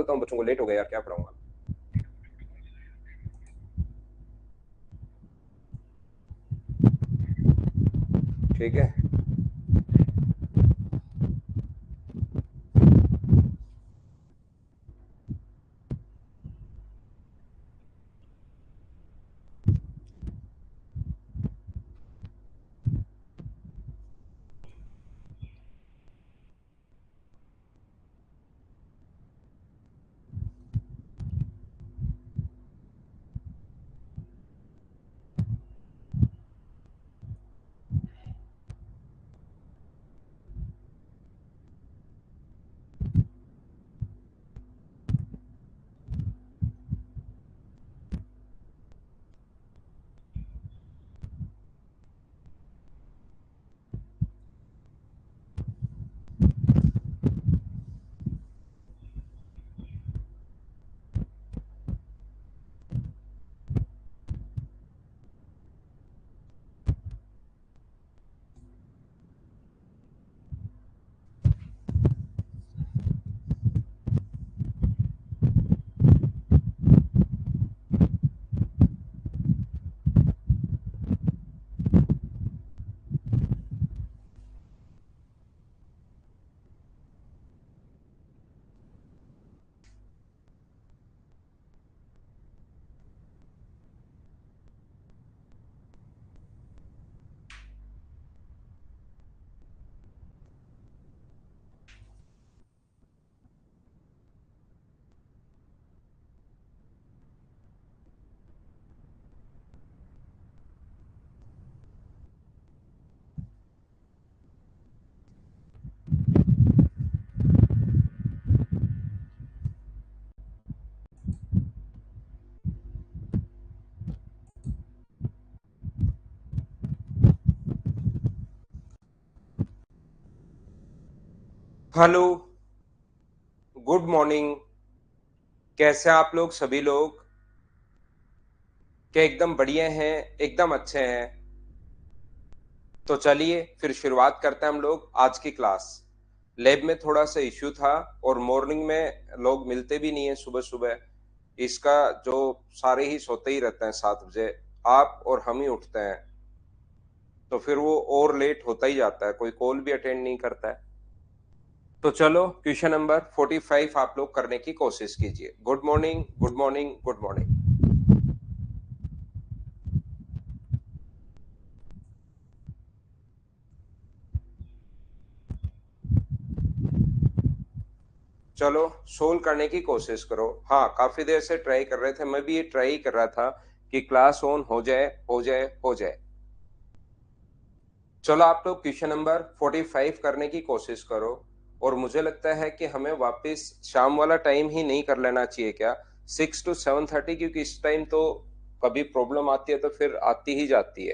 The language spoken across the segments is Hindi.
पढ़ाता हूँ बच्चों को। लेट हो गया यार, क्या पढ़ाऊंगा। ठीक है, हेलो, गुड मॉर्निंग। कैसे हैं आप लोग सभी लोग? क्या एकदम बढ़िया हैं, एकदम अच्छे हैं? तो चलिए फिर शुरुआत करते हैं हम लोग आज की क्लास। लैब में थोड़ा सा इश्यू था और मॉर्निंग में लोग मिलते भी नहीं है सुबह सुबह। इसका जो सारे ही सोते ही रहते हैं 7 बजे, आप और हम ही उठते हैं, तो फिर वो और लेट होता ही जाता है, कोई कॉल भी अटेंड नहीं करता है। तो चलो क्वेश्चन नंबर 45 आप लोग करने की कोशिश कीजिए। Good morning, good morning, good morning. चलो सोल्व करने की कोशिश करो। हाँ, काफी देर से ट्राई कर रहे थे, मैं भी ये ट्राई कर रहा था कि क्लास ऑन हो जाए हो जाए हो जाए। चलो आप लोग क्वेश्चन नंबर 45 करने की कोशिश करो। और मुझे लगता है कि हमें वापस शाम वाला टाइम ही नहीं कर लेना चाहिए क्या, 6 to 7:30, क्योंकि इस टाइम तो कभी प्रॉब्लम आती है तो फिर आती ही जाती है।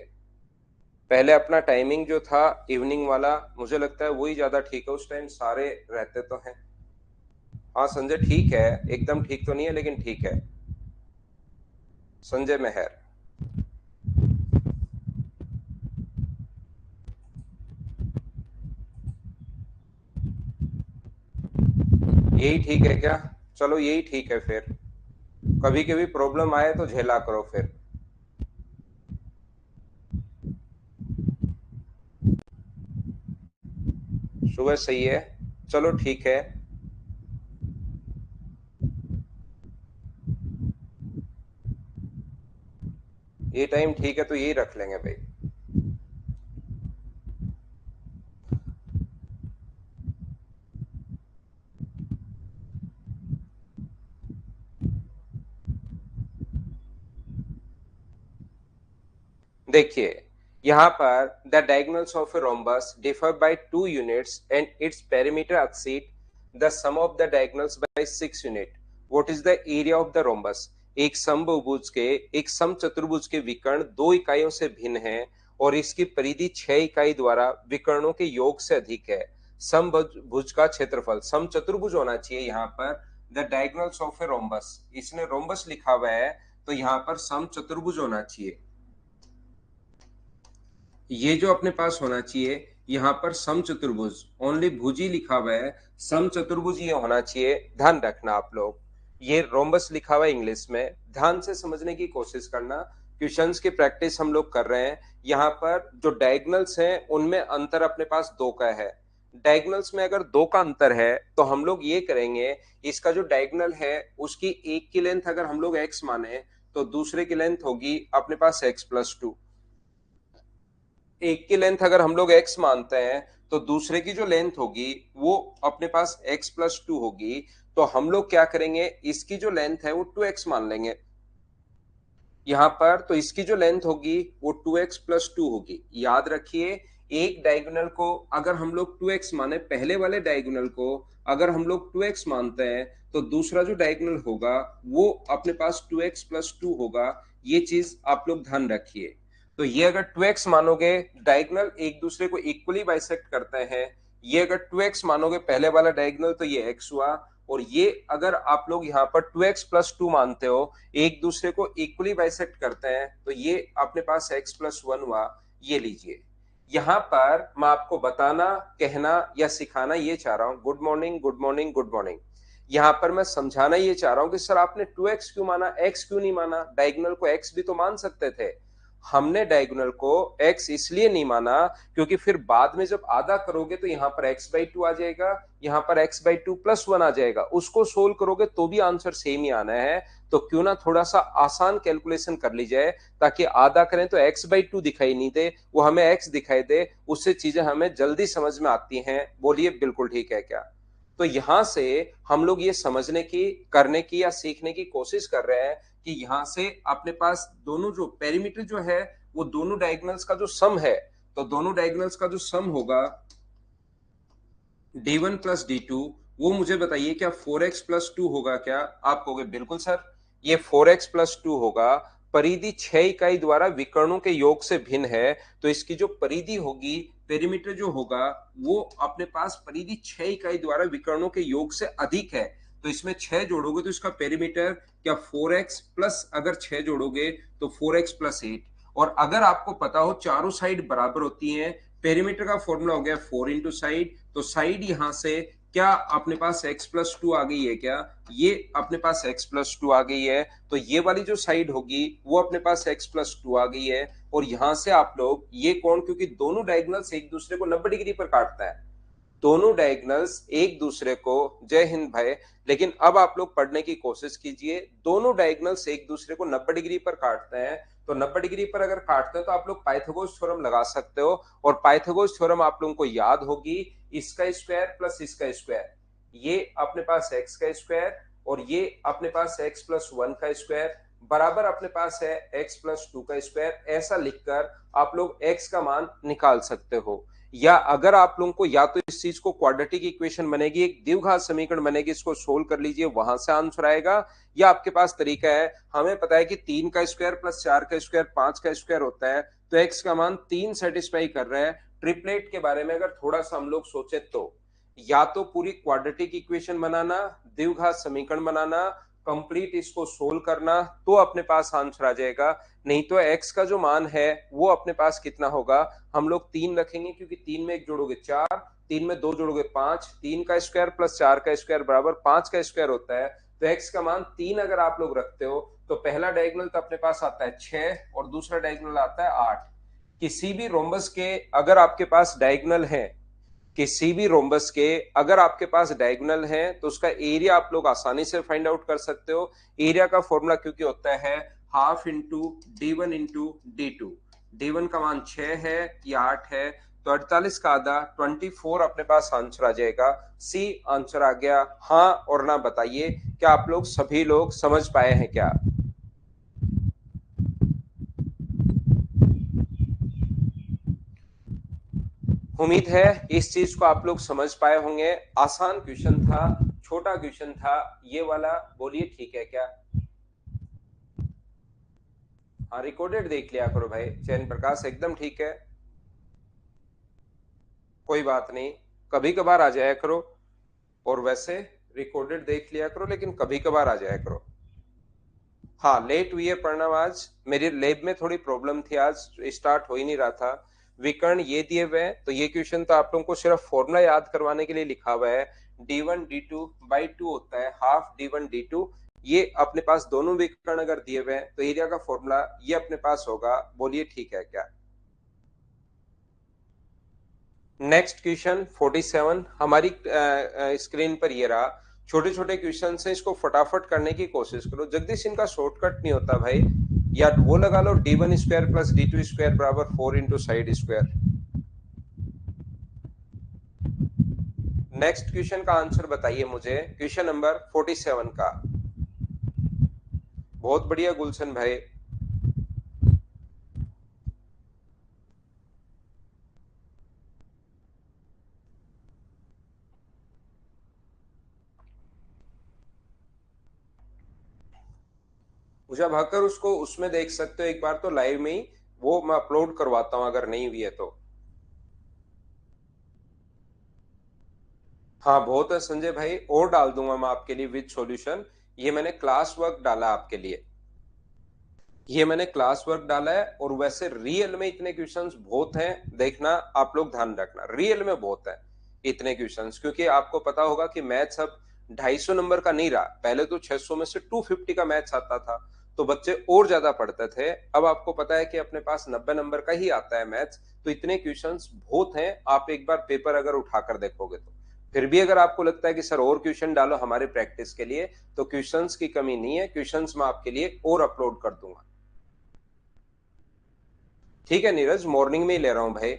पहले अपना टाइमिंग जो था इवनिंग वाला, मुझे लगता है वही ज्यादा ठीक है, उस टाइम सारे रहते तो हैं। हाँ संजय, ठीक है, एकदम ठीक तो नहीं है लेकिन ठीक है। संजय मेहर, यही ठीक है क्या? चलो यही ठीक है फिर। कभी कभी प्रॉब्लम आए तो झेला करो फिर। सुबह सही है, चलो ठीक है। ये टाइम ठीक है तो यही रख लेंगे भाई। देखिए, यहाँ पर the diagonals of a rhombus differ by 2 units and its perimeter exceed the sum of the diagonals by 6 unit. What is the area of the rhombus? एक समबाहुभुज के, एक समचतुर्भुज के विकर्ण 2 इकाइयों से भिन्न है और इसकी परिधि 6 इकाई द्वारा विकर्णों के योग से अधिक है। समभुज का क्षेत्रफल, समचतुर्भुज होना चाहिए यहाँ पर। The diagonals of a rhombus, इसने रोम्बस लिखा हुआ है तो यहाँ पर समचतुर्भुज होना चाहिए। ये जो अपने पास होना चाहिए यहाँ पर समचतुर्भुज, ओनली भुज ही लिखा हुआ है, समचतुर्भुज ये होना चाहिए, ध्यान रखना आप लोग। ये रोम्बस लिखा हुआ है इंग्लिश में, ध्यान से समझने की कोशिश करना। क्वेश्चंस की प्रैक्टिस हम लोग कर रहे हैं। यहाँ पर जो डायगोनल्स हैं उनमें अंतर अपने पास दो का है। डायगोनल्स में अगर दो का अंतर है तो हम लोग ये करेंगे, इसका जो डायगोनल है उसकी एक की लेंथ अगर हम लोग x माने तो दूसरे की लेंथ होगी अपने पास x+2। एक की लेंथ अगर हम लोग x मानते हैं तो दूसरे की जो लेंथ होगी वो अपने पास x+2 होगी। तो हम लोग क्या करेंगे, इसकी जो लेंथ है वो 2x मान लेंगे यहां पर। तो इसकी जो लेंथ होगी वो 2x+2 होगी। याद रखिए, एक डायगोनल को अगर हम लोग 2x माने, पहले वाले डायगोनल को अगर हम लोग 2x मानते हैं तो दूसरा जो डायगोनल होगा वो अपने पास 2x+2 होगा। ये चीज आप लोग ध्यान रखिए। तो ये अगर 2x मानोगे, डायगोनल एक दूसरे को इक्वली बाइसेक्ट करते हैं। ये अगर 2x मानोगे पहले वाला डायगोनल तो ये x हुआ, और ये अगर आप लोग यहाँ पर 2x+2 मानते हो, एक दूसरे को इक्वली बाइसेक्ट करते हैं तो ये अपने पास x+1 हुआ। ये लीजिए, यहाँ पर मैं आपको बताना, कहना या सिखाना ये चाह रहा हूँ, good morning good morning good morning. यहाँ पर मैं समझाना ये चाह रहा हूँ कि सर आपने 2x क्यों माना, x क्यों नहीं माना? डायगोनल को x भी तो मान सकते थे। हमने डायगोनल को x इसलिए नहीं माना क्योंकि फिर बाद में जब आधा करोगे तो यहाँ पर x/2 आ जाएगा, यहाँ पर x/2+1 आ जाएगा। उसको सोल्व करोगे तो भी आंसर सेम ही आना है। तो क्यों ना थोड़ा सा आसान कैलकुलेशन कर ली जाए, ताकि आधा करें तो x/2 दिखाई नहीं दे, वो हमें x दिखाई दे। उससे चीजें हमें जल्दी समझ में आती हैं। बोलिए बिल्कुल ठीक है क्या? तो यहां से हम लोग ये समझने की, करने की या सीखने की कोशिश कर रहे हैं कि यहां से अपने पास दोनों जो पेरीमीटर जो है वो दोनों डायगोनल्स का जो सम है, तो दोनों डायगोनल्स का जो सम होगा d1+d2, वो मुझे बताइए क्या 4x+2 होगा क्या? आप कहोगे बिल्कुल सर, ये 4x+2 होगा। परिधि 6 इकाई द्वारा विकर्णों के योग से भिन्न है, तो इसकी जो परिधि होगी, पेरीमीटर जो होगा वो अपने पास परिधि 6 इकाई द्वारा विकर्णों के योग से अधिक है। तो इसमें 6 जोड़ोगे तो इसका पेरीमीटर क्या 4x प्लस, अगर 6 जोड़ोगे तो 4x+8। और अगर आपको पता हो चारों साइड बराबर होती हैं, पेरीमीटर का फॉर्मूला हो गया 4 इंटू साइड, तो साइड यहां से क्या अपने पास x+2 आ गई है क्या? ये अपने पास x+2 आ गई है। तो ये वाली जो साइड होगी वो अपने पास x+2 आ गई है। और यहां से आप लोग ये कोण, क्योंकि दोनों डायगोनल्स एक दूसरे को 90 डिग्री पर काटता है, दोनों डायगोनल्स एक दूसरे को, जय हिंद भाई, लेकिन अब आप लोग पढ़ने की कोशिश कीजिए। दोनों डायगोनल्स एक दूसरे को 90 डिग्री पर काटते हैं। तो 90 डिग्री पर अगर काटते हैं तो आप लोग पाइथागोरस थ्योरम लगा सकते हो। और पाइथागोरस थ्योरम आप लोगों को याद होगी, इसका स्क्वायर प्लस इसका स्क्वायर, ये अपने पास x का स्क्वायर, और ये अपने पास x+1 का स्क्वायर बराबर अपने पास है x+2 का स्क्वायर। ऐसा लिखकर आप लोग x का मान निकाल सकते हो। या अगर आप लोगों को, या तो इस चीज को क्वाड्रेटिक इक्वेशन बनेगी, एक द्विघात समीकरण बनेगी, इसको सोल्व कर लीजिए, वहां से आंसर आएगा। या आपके पास तरीका है, हमें पता है कि 3 का स्क्वायर प्लस 4 का स्क्वायर 5 का स्क्वायर होता है, तो x का मान 3 सेटिस्फाई कर रहा है। ट्रिपलेट के बारे में अगर थोड़ा सा हम लोग सोचे तो या तो पूरी क्वाड्रेटिक इक्वेशन बनाना, द्विघात समीकरण बनाना, कंप्लीट इसको सोल्व करना, तो अपने पास आंसर आ जाएगा। नहीं तो x का जो मान है वो अपने पास कितना होगा, हम लोग 3 रखेंगे, क्योंकि 3 में 1 जोड़ोगे 4, 3 में 2 जोड़ोगे 5, 3 का स्क्वायर प्लस 4 का स्क्वायर बराबर 5 का स्क्वायर होता है। तो x का मान 3 अगर आप लोग रखते हो तो पहला डायगोनल तो अपने पास आता है 6 और दूसरा डायगोनल आता है 8। किसी भी रोम्बस के अगर आपके पास डायगोनल है, किसी भी रोम्बस के अगर आपके पास डायगोनल है तो उसका एरिया आप लोग आसानी से फाइंड आउट कर सकते हो। एरिया का फॉर्मूला क्योंकि होता है half into d1 into d2। d1 का मान 6 है या 8 है, तो 48 का आधा 24 अपने पास आंसर आ जाएगा। सी आंसर आ गया। हाँ और ना बताइए, क्या आप लोग सभी लोग समझ पाए हैं क्या? उम्मीद है इस चीज को आप लोग समझ पाए होंगे। आसान क्वेश्चन था, छोटा क्वेश्चन था ये वाला। बोलिए ठीक है क्या? हाँ, रिकॉर्डेड देख लिया करो भाई। चैन प्रकाश एकदम ठीक है, कोई बात नहीं, कभी कभार आ जाया करो। और वैसे रिकॉर्डेड देख लिया करो, लेकिन कभी कभार आ जाया करो। हाँ, लेट हुई है प्रणव, आज मेरी लैब में थोड़ी प्रॉब्लम थी, आज स्टार्ट हो ही नहीं रहा था। विकर्ण ये दिए हुए हैं, तो ये क्वेश्चन तो आप लोगों को सिर्फ फॉर्मूला याद करवाने के लिए लिखा हुआ है। d1 d2 बाई 2 होता है, हाफ d1 d2। ये अपने पास दोनों विकर्ण अगर दिए हुए हैं तो एरिया का फॉर्मूला ये अपने पास होगा। बोलिए ठीक है क्या? नेक्स्ट क्वेश्चन 47 हमारी स्क्रीन पर ये रहा। छोटे छोटे क्वेश्चन है, इसको फटाफट करने की कोशिश करो। जगदीश इनका शॉर्टकट नहीं होता भाई, या वो लगा लो d1 square plus d2 square बराबर 4 into side square. Next question का आंसर बताइए मुझे, क्वेश्चन नंबर 47 का। बहुत बढ़िया गुलशन भाई। मुझे भाकर उसको उसमें देख सकते हो एक बार तो लाइव में ही, वो मैं अपलोड करवाता हूं अगर नहीं हुई है तो। हाँ बहुत है संजय भाई, और डाल दूंगा मैं आपके लिए विद सॉल्यूशन। ये मैंने क्लास वर्क डाला आपके लिए, ये मैंने क्लास वर्क डाला है। और वैसे रियल में इतने क्वेश्चंस बहुत हैं, देखना आप लोग ध्यान रखना, रियल में बहुत है इतने क्वेश्चंस। क्योंकि आपको पता होगा कि मैथ्स अब 250 नंबर का नहीं रहा, पहले तो 600 में से 250 का मैथ्स आता था तो बच्चे और ज्यादा पढ़ते थे। अब आपको पता है कि अपने पास 90 नंबर का ही आता है मैथ्स, तो इतने क्वेश्चंस बहुत हैं। आप एक बार पेपर अगर उठाकर देखोगे तो फिर भी अगर आपको लगता है कि सर और क्वेश्चन डालो हमारे प्रैक्टिस के लिए, तो क्वेश्चंस की कमी नहीं है, क्वेश्चंस मैं आपके लिए और अपलोड कर दूंगा। ठीक है नीरज, मॉर्निंग में ही ले रहा हूं भाई,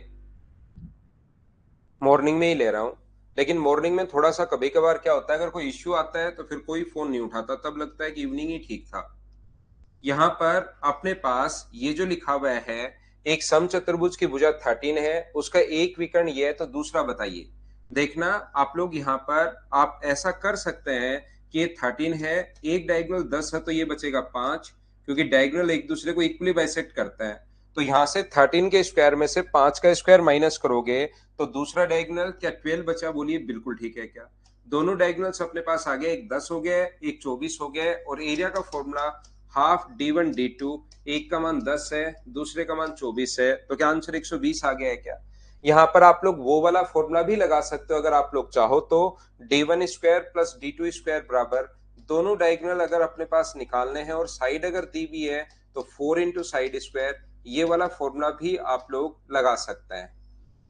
मॉर्निंग में ही ले रहा हूं। लेकिन मॉर्निंग में थोड़ा सा कभी कभार क्या होता है, अगर कोई इश्यू आता है तो फिर कोई फोन नहीं उठाता, तब लगता है कि इवनिंग ही ठीक था। यहाँ पर अपने पास ये जो लिखा हुआ है, एक समचतुर्भुज की भुजा 13 है, उसका एक विकर्ण ये है, तो दूसरा बताइए। देखना आप लोग यहाँ पर आप ऐसा कर सकते हैं कि ये 13 है, एक डायगोनल 10 है तो ये बचेगा 5, क्योंकि डायगोनल एक दूसरे को इक्वली बाइसेक्ट करता है। तो यहाँ से 13 के स्क्वायर में से 5 का स्क्वायर माइनस करोगे तो दूसरा डायगोनल क्या 12 बचा? बोलिए बिल्कुल ठीक है क्या? दोनों डायगोनल्स अपने पास आ गए, एक 10 हो गया, एक 24 हो गया। और एरिया का फॉर्मूला हाफ d1 d2, एक का मान 10 है, दूसरे का मान 24 है, तो क्या आंसर 120 आ गया है क्या? यहाँ पर आप लोग वो वाला फॉर्मूला भी लगा सकते हो अगर आप लोग चाहो तो, d1 square plus d2 square बराबर, दोनों डायगोनल अगर अपने पास निकालने हैं और साइड अगर दी हुई है तो 4 इंटू साइड स्क्वायर, ये वाला फॉर्मूला भी आप लोग लगा सकते हैं।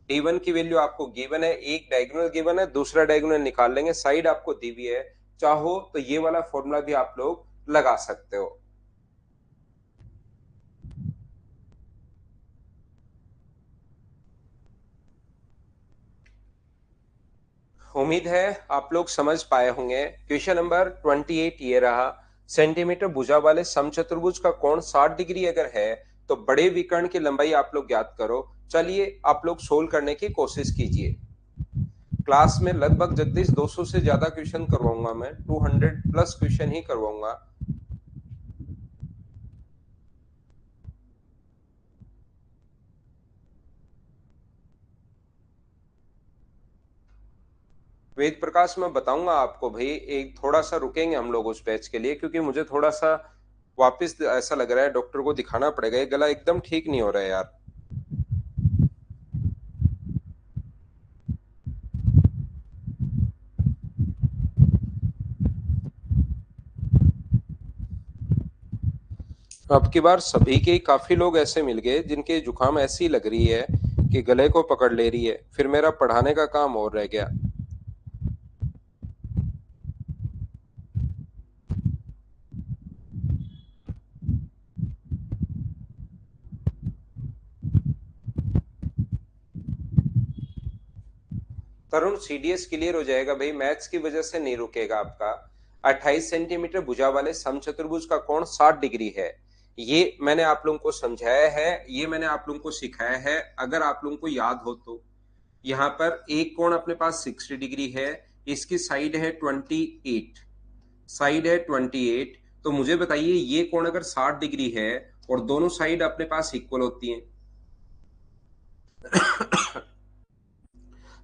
d1 की वैल्यू आपको गिवन है, एक डायगोनल गिवन है, दूसरा डायगोनल निकाल लेंगे, साइड आपको दी हुई है, चाहो तो ये वाला फॉर्मूला भी आप लोग लगा सकते हो। उम्मीद है आप लोग समझ पाए होंगे। क्वेश्चन नंबर 28 ये रहा। सेंटीमीटर भुजा वाले समचतुर्भुज का कोण 60 डिग्री अगर है तो बड़े विकर्ण की लंबाई आप लोग ज्ञात करो। चलिए आप लोग सोल्व करने की कोशिश कीजिए। क्लास में लगभग जगदीश 200 से ज्यादा क्वेश्चन करवाऊंगा मैं, 200 प्लस क्वेश्चन ही करवाऊंगा। वेद प्रकाश मैं बताऊंगा आपको भाई, एक थोड़ा सा रुकेंगे हम लोग उस बैच के लिए, क्योंकि मुझे थोड़ा सा वापस ऐसा लग रहा है डॉक्टर को दिखाना पड़ेगा, ये गला एकदम ठीक नहीं हो रहा है यार। अब की बार सभी के काफी लोग ऐसे मिल गए जिनके जुकाम ऐसी लग रही है कि गले को पकड़ ले रही है, फिर मेरा पढ़ाने का काम और रह गया। तरुण सीडीएस क्लियर हो जाएगा भाई, मैथ्स की वजह से नहीं रुकेगा आपका। 28 सेंटीमीटर भुजा वाले समचतुर्भुज का कोण 60 डिग्री है, ये मैंने आप लोगों को समझाया है, ये मैंने आप लोगों को सिखाया है, अगर आप लोगों को याद हो तो। यहाँ पर एक कोण अपने पास 60 डिग्री है, इसकी साइड है 28, साइड है 28। तो मुझे बताइए ये कोण अगर 60 डिग्री है और दोनों साइड अपने पास इक्वल होती हैं,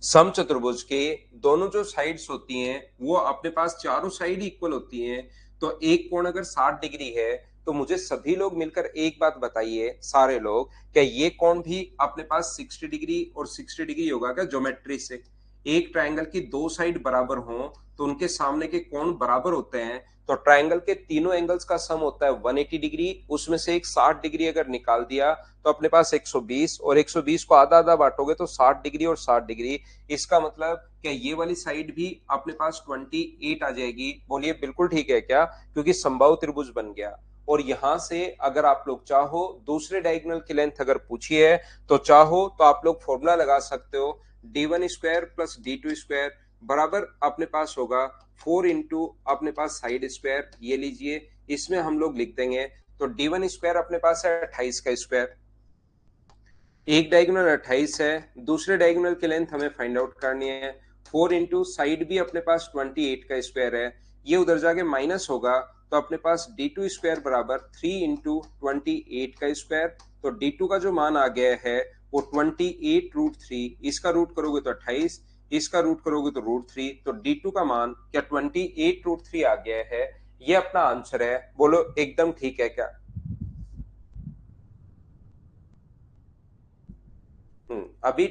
समचतुर्भुज के दोनों जो साइड्स होती हैं वो अपने पास चारों साइड इक्वल होती हैं, तो एक कोण अगर 60 डिग्री है तो मुझे सभी लोग मिलकर एक बात बताइए, सारे लोग, क्या ये कोण भी अपने पास 60 डिग्री और 60 डिग्री होगा क्या ज्योमेट्री से? एक ट्रायंगल की दो साइड बराबर हों तो उनके सामने के कोण बराबर होते हैं, तो ट्रायंगल के तीनों एंगल्स का सम होता है 180 डिग्री। उसमें से एक 60 डिग्री अगर निकाल दिया तो अपने पास 120, और 120 को आधा आधा बांटोगे तो 60 डिग्री और 60 डिग्री। इसका मतलब क्या ये वाली साइड भी अपने पास 28 आ जाएगी? बोलिए बिल्कुल ठीक है क्या? क्योंकि समबाहु त्रिभुज बन गया। और यहां से अगर आप लोग चाहो दूसरे डायगोनल की लेंथ अगर पूछी है तो चाहो तो आप लोग फॉर्मूला लगा सकते हो, d1 square plus d2 square बराबर अपने पास होगा 4 इंटू अपने पास साइड स्क्वायर। ये लीजिए, इसमें हम लोग लिख देंगे, तो d1 स्क्वायर अपने पास है 28 का स्क्वायर। एक डायगोनल 28 है, दूसरे डायगोनल की लेंथ हमें फाइंड आउट करनी है। 4 इंटू साइड भी अपने पास 28 का स्क्वायर है, ये उधर जाके माइनस होगा, तो अपने पास d2 स्क्वायर बराबर 3 इंटू 28 का स्क्वायर। तो d2 का जो मान आ गया है वो 28 रूट 3, इसका रूट करोगे तो 28, इसका रूट करोगे तो रूट 3, तो d2 का मान क्या 28 रूट 3 आ गया है? ये अपना आंसर है। बोलो एकदम ठीक है क्या? अभी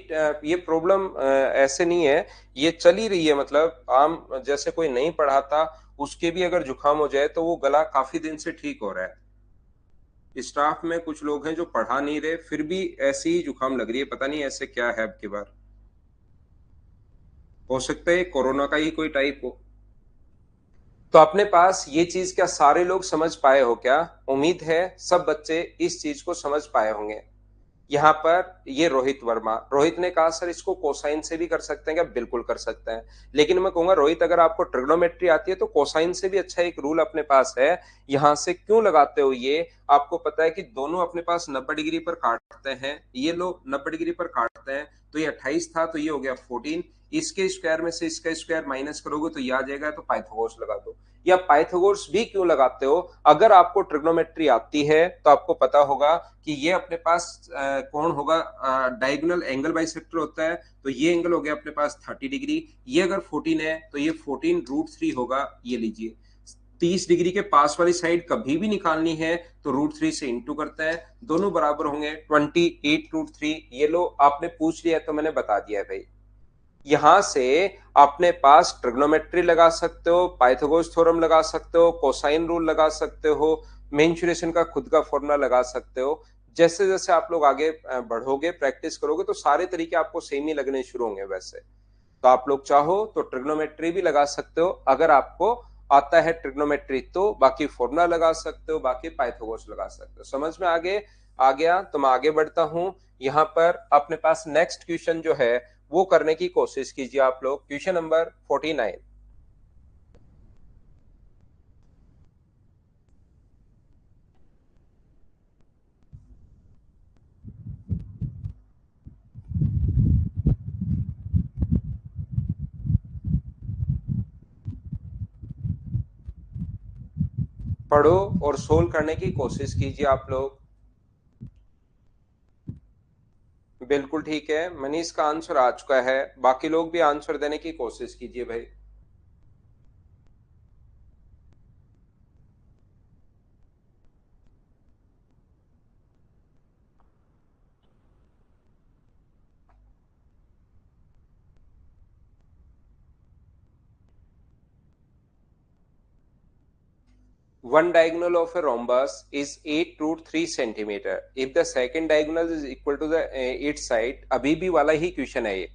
ये प्रॉब्लम ऐसे नहीं है, ये चल ही रही है। मतलब आम जैसे कोई नहीं पढ़ाता उसके भी अगर जुकाम हो जाए तो वो गला काफी दिन से ठीक हो रहा है। स्टाफ में कुछ लोग हैं जो पढ़ा नहीं रहे फिर भी ऐसी ही जुकाम लग रही है, पता नहीं ऐसे क्या है। अब की बार हो सकता है कोरोना का ही कोई टाइप हो। तो अपने पास ये चीज क्या सारे लोग समझ पाए हो क्या? उम्मीद है सब बच्चे इस चीज को समझ पाए होंगे। यहाँ पर ये रोहित वर्मा, रोहित ने कहा सर इसको कोसाइन से भी कर सकते हैं क्या? बिल्कुल कर सकते हैं, लेकिन मैं कहूंगा रोहित अगर आपको ट्रिग्नोमेट्री आती है तो कोसाइन से भी अच्छा एक रूल अपने पास है। यहां से क्यों लगाते हो? ये आपको पता है कि दोनों अपने पास 90 डिग्री पर काटते हैं, ये लोग 90 डिग्री पर काटते हैं, तो ये 28 था तो ये हो गया 14। इसके स्क्वायर में से इसका स्क्वायर माइनस करोगे तो ये आ जाएगा, तो पाइथागोरस लगा दो। या पाइथागोरस भी क्यों लगाते हो? अगर आपको ट्रिग्नोमेट्री आती है तो आपको पता होगा कि ये अपने पास कौन होगा, डायगोनल एंगल बाइसेक्टर होता है, तो ये एंगल हो गया अपने पास 30 डिग्री। ये अगर 14 है तो ये 14 रूट 3 होगा। ये लीजिए, 30 डिग्री के पास वाली साइड कभी भी निकालनी है तो रूट 3 से इंटू करते हैं, दोनों बराबर होंगे 28 रूट 3। ये लो आपने पूछ लिया तो मैंने बता दिया भाई। यहां से अपने पास ट्रिग्नोमेट्री लगा सकते हो, पाइथागोरस थ्योरम लगा सकते हो, कोसाइन रूल लगा सकते हो, मेंसुरेशन का खुद का फॉर्मूला लगा सकते हो। जैसे जैसे आप लोग आगे बढ़ोगे प्रैक्टिस करोगे तो सारे तरीके आपको सेम ही लगने शुरू होंगे। वैसे तो आप लोग चाहो तो ट्रिग्नोमेट्री भी लगा सकते हो, अगर आपको आता है ट्रिग्नोमेट्री तो बाकी फॉर्मूला लगा सकते हो, बाकी पाइथागोरस लगा सकते हो। समझ में आगे आ गया? तो मैं आगे बढ़ता हूं। यहाँ पर अपने पास नेक्स्ट क्वेश्चन जो है वो करने की कोशिश कीजिए आप लोग। Question number 49। पढ़ो और सोल्व करने की कोशिश कीजिए आप लोग। बिल्कुल ठीक है, मनीष का आंसर आ चुका है, बाकी लोग भी आंसर देने की कोशिश कीजिए भाई। One diagonal of a rhombus is 8 root 3 centimeter. If the second diagonal is equal to the its side, अभी भी वाला ही क्वेश्चन है ये,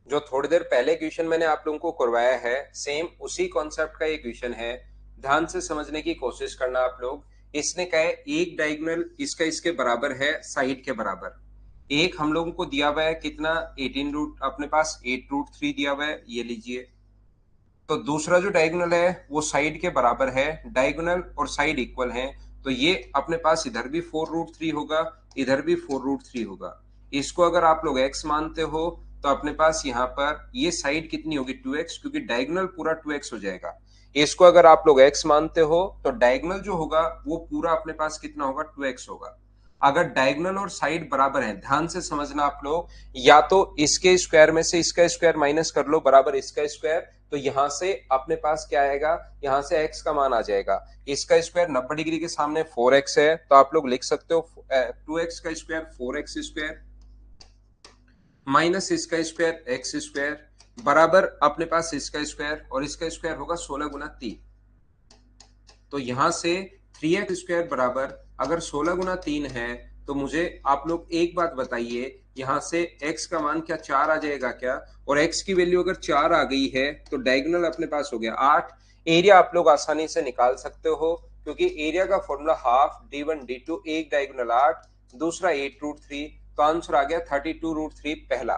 जो थोड़ी देर पहले क्वेश्चन मैंने आप लोगों को करवाया है, सेम उसी कॉन्सेप्ट का ये क्वेश्चन है। ध्यान से समझने की कोशिश करना आप लोग। इसने कहा है एक डायगोनल इसका इसके बराबर है, साइड के बराबर। एक हम लोगों को दिया हुआ है कितना, 18 रूट, अपने पास 8 रूट 3 दिया हुआ है, ये लीजिए। तो दूसरा जो डायगोनल है वो साइड के बराबर है, डायगोनल और साइड इक्वल हैं, तो ये अपने पास इधर भी 4 रूट 3 होगा, इधर भी 4 रूट 3 होगा। इसको अगर आप लोग x मानते हो तो अपने पास यहाँ पर ये साइड कितनी होगी 2x, क्योंकि डायगोनल पूरा 2x हो जाएगा। इसको अगर आप लोग x मानते हो तो डायगोनल जो होगा वो पूरा अपने पास कितना होगा 2x होगा। अगर डायगोनल और साइड बराबर हैं, ध्यान से समझना आप लोग, या तो इसके स्क्वायर में से इसका स्क्वायर माइनस कर लो बराबर इसका स्क्वायर, तो यहां से अपने पास क्या आएगा, यहां से x का मान आ जाएगा। इसका स्क्वायर 90 डिग्री के सामने 4x है, तो आप लोग लिख सकते हो 2x का स्क्वायर 4x स्क्वायर। माइनस इसका स्क्वायर एक्स स्क्वायर बराबर अपने पास इसका स्क्वायर, और इसका स्क्वायर होगा 16 गुना 3। तो यहां से 3x स्क्वायर बराबर अगर 16 गुना 3 है, तो मुझे आप लोग एक बात बताइए, यहां से x का मान क्या 4 आ जाएगा क्या? और x की वैल्यू अगर 4 आ गई है तो डायगोनल अपने पास हो गया 8। एरिया आप लोग आसानी से निकाल सकते हो, क्योंकि एरिया का फॉर्मूला हाफ d1 d2, एक डायगोनल 8, दूसरा 8√3, तो आंसर आ गया 32√3 पहला।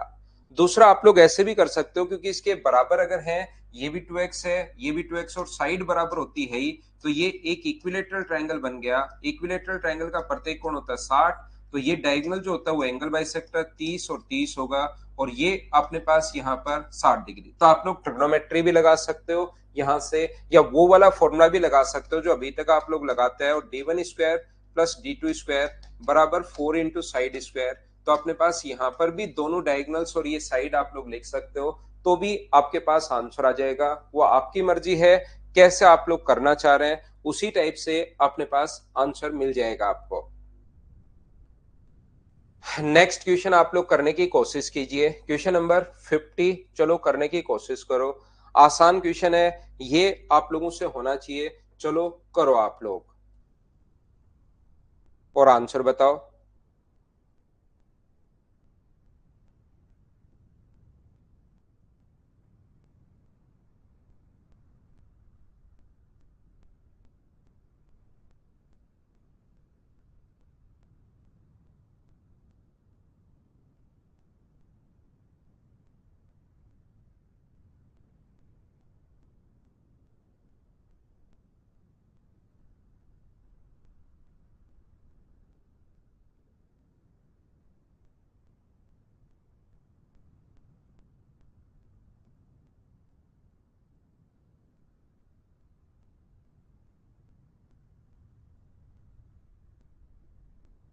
दूसरा आप लोग ऐसे भी कर सकते हो, क्योंकि इसके बराबर अगर है, ये भी 2x है, ये भी 2x, और साइड बराबर होती है ही, तो ये एक इक्विलेटरल ट्रायंगल बन गया। इक्विलेटरल ट्रायंगल का प्रत्येक कोण होता है 60, तो ये डायगोनल जो होता है वो एंगल बाइसेक्टर 30 और 30 होगा, और ये अपने पास यहाँ पर 60 डिग्री। तो आप लोग ट्रिग्नोमेट्री भी लगा सकते हो यहाँ से, या वो वाला फॉर्मूला भी लगा सकते हो जो अभी तक आप लोग लगाते हैं, और d1 square plus d2 square बराबर 4 इंटू साइड स्क्वायर। तो अपने पास यहाँ पर भी दोनों डायगोनल्स और ये साइड आप लोग लिख सकते हो, तो भी आपके पास आंसर आ जाएगा। वो आपकी मर्जी है कैसे आप लोग करना चाह रहे हैं, उसी टाइप से अपने पास आंसर मिल जाएगा आपको। नेक्स्ट क्वेश्चन आप लोग करने की कोशिश कीजिए, क्वेश्चन नंबर 50। चलो करने की कोशिश करो, आसान क्वेश्चन है, ये आप लोगों से होना चाहिए। चलो करो आप लोग और आंसर बताओ।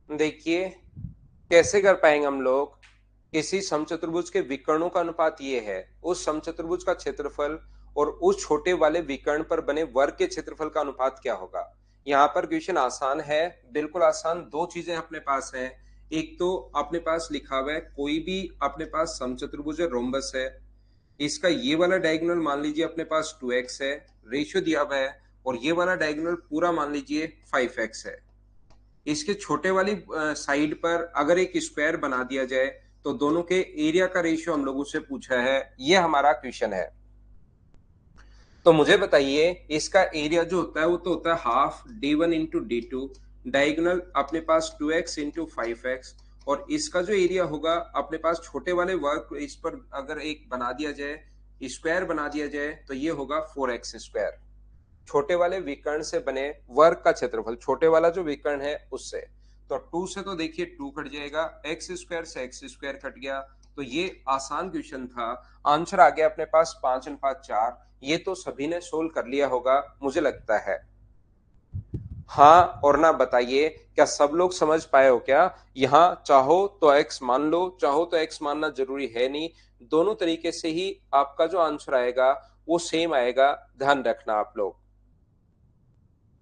देखिए कैसे कर पाएंगे हम लोग, किसी समचतुर्भुज के विकर्णों का अनुपात ये है, उस समचतुर्भुज का क्षेत्रफल और उस छोटे वाले विकर्ण पर बने वर्ग के क्षेत्रफल का अनुपात क्या होगा। यहाँ पर क्वेश्चन आसान है, बिल्कुल आसान। दो चीजें अपने पास हैं, एक तो अपने पास लिखा हुआ है कोई भी अपने पास समचतुर्भुज है, रोम्बस है, इसका ये वाला डायगोनल मान लीजिए अपने पास 2x है, रेशियो दिया हुआ है, और ये वाला डायगोनल पूरा मान लीजिए 5x है। इसके छोटे वाली साइड पर अगर एक स्क्वायर बना दिया जाए, तो दोनों के एरिया का रेशियो हम लोगों से पूछा है, ये हमारा क्वेश्चन है। तो मुझे बताइए इसका एरिया जो होता है वो तो होता है half d1 into d2, diagonal अपने पास 2x इंटू 5x, और इसका जो एरिया होगा अपने पास छोटे वाले वर्ग इस पर अगर एक बना दिया जाए, स्क्वायर बना दिया जाए, तो ये होगा 4x स्क्वायर। छोटे वाले विकर्ण से बने वर्ग का क्षेत्रफल, छोटे वाला जो विकर्ण है उससे, तो 2 से तो देखिए 2 कट जाएगा, एक्स स्क्वायर से एक्स स्क्वायर कट गया। तो ये आसान क्वेश्चन था, आंसर आ गया अपने पास 5 और 5 4। ये तो सभी ने सोल्व कर लिया होगा मुझे लगता है। हाँ और ना बताइए, क्या सब लोग समझ पाए हो क्या? यहाँ चाहो तो एक्स मान लो, चाहो तो एक्स मानना जरूरी है नहीं, दोनों तरीके से ही आपका जो आंसर आएगा वो सेम आएगा, ध्यान रखना आप लोग।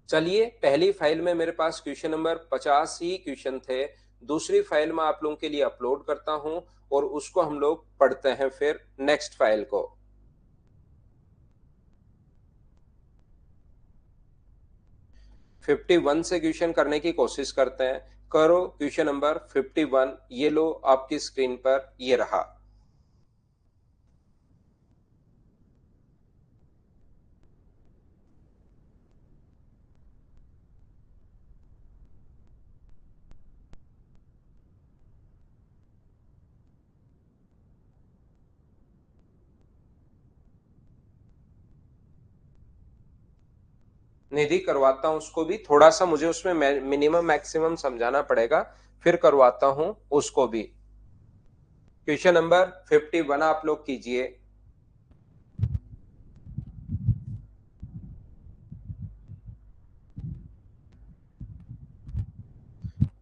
चलिए पहली फाइल में मेरे पास क्वेश्चन नंबर 50 ही क्वेश्चन थे, दूसरी फाइल में आप लोगों के लिए अपलोड करता हूं, और उसको हम लोग पढ़ते हैं फिर नेक्स्ट फाइल को। फिफ्टी वन से क्वेश्चन करने की कोशिश करते हैं। करो क्वेश्चन नंबर 51, ये लो आपकी स्क्रीन पर ये रहा। निधि करवाता हूं उसको भी, थोड़ा सा मुझे उसमें मिनिमम मैक्सिमम समझाना पड़ेगा, फिर करवाता हूं उसको भी। क्वेश्चन नंबर 51 आप लोग कीजिए।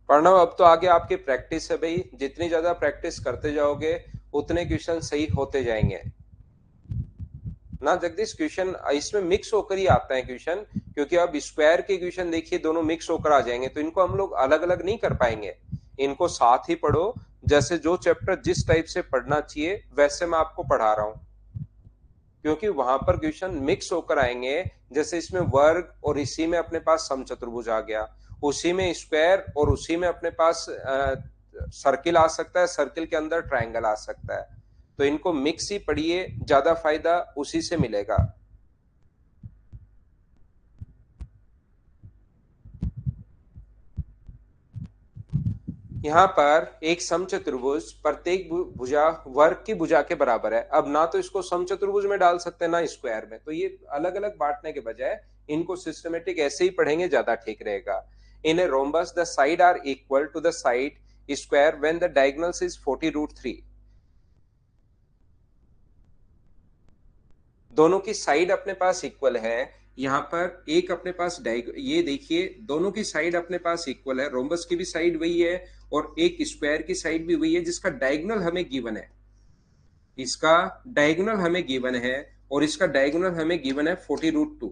प्रणव अब तो आगे आपकी प्रैक्टिस है भाई, जितनी ज्यादा प्रैक्टिस करते जाओगे उतने क्वेश्चन सही होते जाएंगे ना जगदीश। क्वेश्चन इसमें मिक्स होकर ही आता है क्वेश्चन, क्योंकि अब स्क्वायर के क्वेश्चन देखिए दोनों मिक्स होकर आ जाएंगे, तो इनको हम लोग अलग अलग नहीं कर पाएंगे, इनको साथ ही पढ़ो, जैसे जो चैप्टर जिस टाइप से पढ़ना चाहिए वैसे मैं आपको पढ़ा रहा हूँ, क्योंकि वहां पर क्वेश्चन मिक्स होकर आएंगे। जैसे इसमें वर्ग और इसी में अपने पास समचतुर्भुज आ गया, उसी में स्क्वायर और उसी में अपने पास सर्किल आ सकता है, सर्किल के अंदर ट्रायंगल आ सकता है। तो इनको मिक्स ही पढ़िए, ज्यादा फायदा उसी से मिलेगा। यहाँ पर एक समचतुर्भुज प्रत्येक भुजा वर्ग की भुजा के बराबर है। अब ना तो इसको समचतुर्भुज में डाल सकते हैं ना स्क्वायर में, तो ये अलग अलग बांटने के बजाय इनको सिस्टमेटिक ऐसे ही पढ़ेंगे, ज्यादा ठीक रहेगा। In a rhombus the side are equal to the side square when the diagonals is 40√3। दोनों की साइड अपने पास इक्वल है। यहाँ पर एक अपने पास ये देखिए, दोनों की साइड अपने पास इक्वल है, रोम्बस की भी साइड वही है और एक स्क्वायर की साइड भी वही है, जिसका डायगोनल हमें गिवन है। इसका डायगोनल हमें गिवन है और इसका डायगोनल हमें गिवन है 40√2।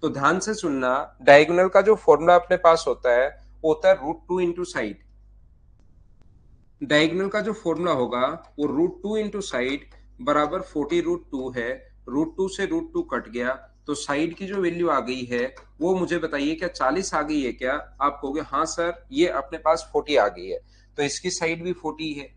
तो ध्यान से सुनना, डायगोनल का जो फॉर्मूला अपने पास होता है वो होता है √2 इंटू साइड। डायगोनल का जो फॉर्मूला होगा वो √2 इंटू साइड बराबर 40√2 है। √2 से √2 कट गया तो साइड की जो वैल्यू आ गई है वो मुझे बताइए, क्या 40 आ गई है क्या? आप कहोगे हाँ सर, ये अपने पास 40 आ गई है, तो इसकी साइड भी 40 है।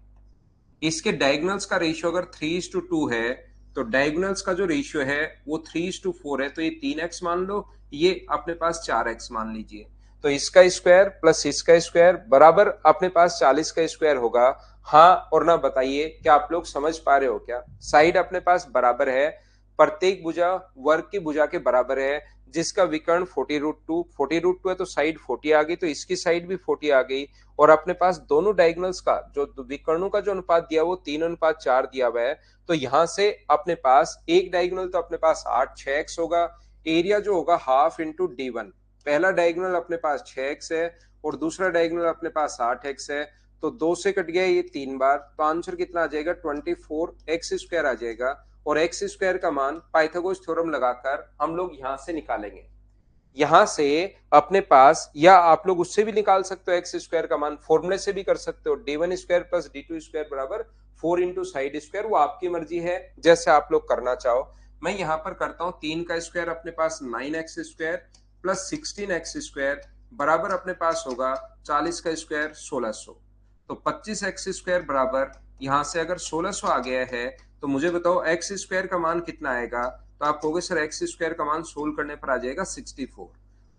इसके डायगोनल्स का रेशियो अगर 3:2 है, तो डायगोनल्स का जो रेशियो है वो 3:4 है, तो ये 3x मान लो, ये अपने पास 4x मान लीजिए। तो इसका स्क्वायर प्लस इसका स्क्वायर बराबर अपने पास 40 का स्क्वायर होगा। हाँ और ना बताइए, क्या आप लोग समझ पा रहे हो क्या? साइड अपने पास बराबर है, प्रत्येक भुजा वर्ग की भुजा के बराबर है, जिसका विकर्ण 40√2 है, तो साइड 40 आ गई, तो इसकी साइड भी 40 आ गई। और अपने पास दोनों डायगोनल्स का जो विकर्णों का जो अनुपात दिया वो 3:4 दिया हुआ है। तो यहां से अपने पास एक डायगोनल तो अपने पास 6x होगा। एरिया जो होगा हाफ इंटू D1। पहला डायगोनल अपने पास 6x है और दूसरा डायगोनल अपने पास 8x है, तो 2 से कट गया ये 3 बार, तो आंसर कितना आ जाएगा? 24x² आ जाएगा। और एक्स स्क्वायर का मान पाइथागोरस थ्योरम लगाकर हम लोग यहां से निकालेंगे। यहां से अपने पास, या आप लोग उससे भी निकाल सकते हो एक्स स्क्वायर का मान, फॉर्मूले से भी कर सकते हो, D1² प्लस D2² बराबर 4 इंटू साइड स्क्वायर। वो आपकी मर्जी है, जैसे आप लोग करना चाहो। मैं यहां पर करता हूं 3 का स्क्वायर अपने पास 9x² प्लस 16x² बराबर अपने पास होगा 40 का स्क्वायर 1600। तो 25x² बराबर, यहां से अगर 1600 आ गया है तो मुझे बताओ एक्स स्क्वायर का मान कितना आएगा? तो आप कहोगे सर एक्स स्क्वायर का मान सोल्व करने पर आ जाएगा 64।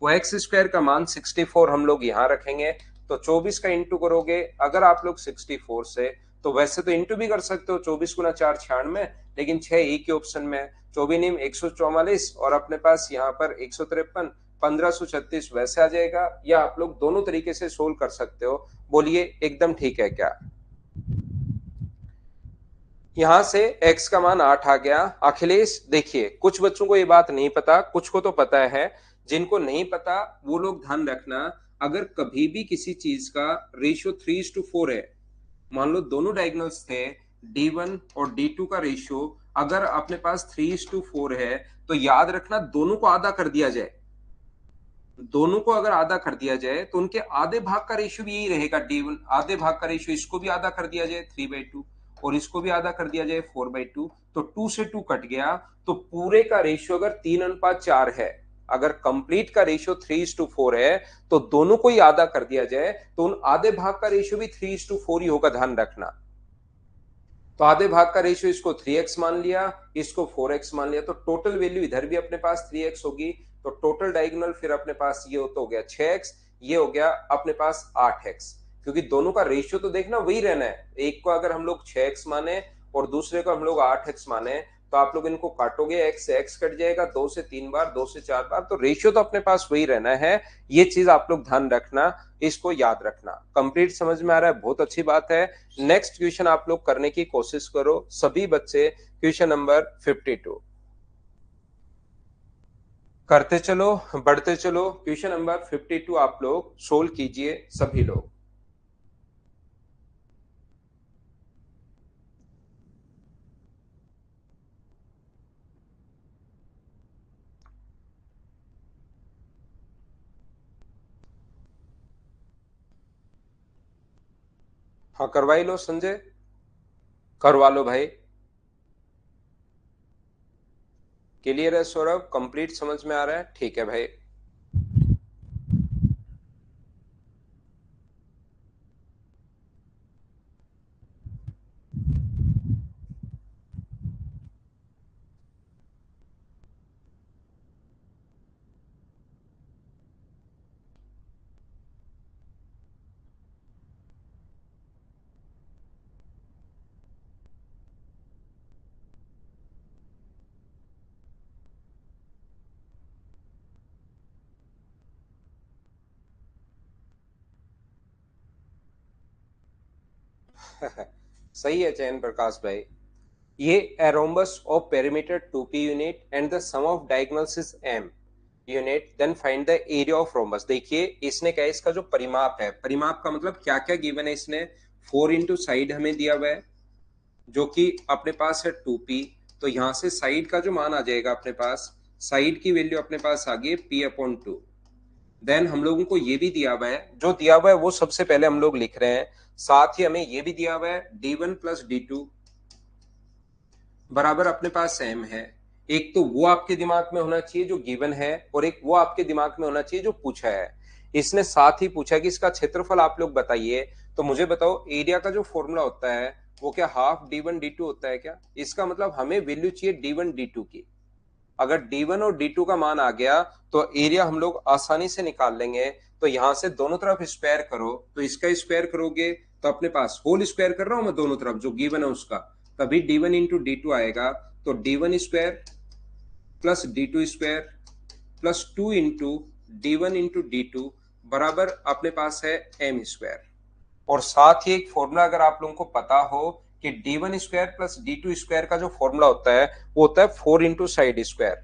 वो एक्स स्क्वायर का मान 64 हम लोग यहाँ रखेंगे। तो 24 का इंटू करोगे अगर आप लोग 64 से, तो वैसे तो इंटू भी कर सकते हो, 24 × 4 96, लेकिन 6 एक ही ऑप्शन में है। 24 144 और अपने पास यहाँ पर 153, 1536 वैसे आ जाएगा, या आप लोग दोनों तरीके से सोल्व कर सकते हो। बोलिए एकदम ठीक है क्या? यहां से x का मान 8 आ गया। अखिलेश देखिए, कुछ बच्चों को ये बात नहीं पता, कुछ को तो पता है। जिनको नहीं पता वो लोग ध्यान रखना, अगर कभी भी किसी चीज का रेशियो 3:4 है, मान लो दोनों डायगोनल्स थे, D1 और D2 का रेशियो अगर अपने पास 3:4 है, तो याद रखना दोनों को आधा कर दिया जाए। दोनों को अगर आधा कर दिया जाए तो उनके आधे भाग का रेशियो भी यही रहेगा D1। आधे भाग का रेशियो इसको भी आधा कर दिया जाए 3/2 और इसको भी आधा कर दिया जाए 4/2, तो 2 से 2 कट गया। तो पूरे का रेशियो अगर 3:4 है, अगर कंप्लीट का रेशियो 3:4 है, तो दोनों को ही आधा कर दिया जाए तो उन आधे भाग का रेशियो भी 3:4 ही होगा, ध्यान रखना। तो आधे भाग का रेशियो इसको 3x मान लिया, इसको 4x मान लिया, तो टोटल वैल्यू इधर भी अपने पास 3x होगी। तो टोटल डायगोनल फिर अपने पास ये तो हो गया 6x, ये हो गया अपने पास 8x। क्योंकि दोनों का रेशियो तो देखना वही रहना है, एक को अगर हम लोग 6x माने और दूसरे को हम लोग 8x माने, तो आप लोग इनको काटोगे, x से x कट जाएगा, 2 से 3 बार, 2 से 4 बार, तो रेशियो तो अपने पास वही रहना है। ये चीज आप लोग ध्यान रखना, इसको याद रखना। कंप्लीट समझ में आ रहा है? बहुत अच्छी बात है। नेक्स्ट क्वेश्चन आप लोग करने की कोशिश करो सभी बच्चे। क्वेश्चन नंबर 52 करते चलो, बढ़ते चलो। क्वेश्चन नंबर 52 आप लोग सोल्व कीजिए सभी लोग। हाँ करवा ही लो संजय, करवा लो भाई। क्लियर है सौरभ, कंप्लीट समझ में आ रहा है, ठीक है भाई। सही है चयन प्रकाश भाई। ये a rhombus of perimeter 2p unit and the sum of diagonals is m unit, then find the area of rhombus. देखिए इसने क्या है, इसका जो परिमाप है, परिमाप का मतलब क्या क्या गिवन है इसने, 4 इंटू साइड हमें दिया हुआ है जो कि अपने पास है 2p। तो यहां से साइड का जो मान आ जाएगा अपने पास, साइड की वैल्यू अपने पास आ गई p/2। देन हम लोगों को ये भी दिया हुआ है, जो दिया हुआ है वो सबसे पहले हम लोग लिख रहे हैं। साथ ही हमें ये भी दिया हुआ है d1 प्लस d2 बराबर अपने पास सेम है। एक तो वो आपके दिमाग में होना चाहिए जो गिवन है, और एक वो आपके दिमाग में होना चाहिए जो पूछा है। इसने साथ ही पूछा कि इसका क्षेत्रफल आप लोग बताइए। तो मुझे बताओ एरिया का जो फॉर्मूला होता है वो क्या हाफ d1 d2 होता है क्या? इसका मतलब हमें वैल्यू चाहिए d1 d2 की। अगर d1 और d2 का मान आ गया तो एरिया हम लोग आसानी से निकाल लेंगे। तो यहां से दोनों तरफ स्क्वायर करो, तो इसका स्क्वायर करोगे तो अपने पास होल स्क्वायर कर रहा हूं मैं दोनों तरफ जो गिवन है उसका, तभी d1 इंटू डी टू आएगा। तो d1 square plus d2 square plus 2 into d1 into D two बराबर अपने पास है m स्क्वायर। और साथ ही एक फॉर्मूला अगर आप लोगों को पता हो कि d1 square plus d2 square का जो फॉर्मूला होता है वो होता है 4 इंटू साइड स्क्वायर।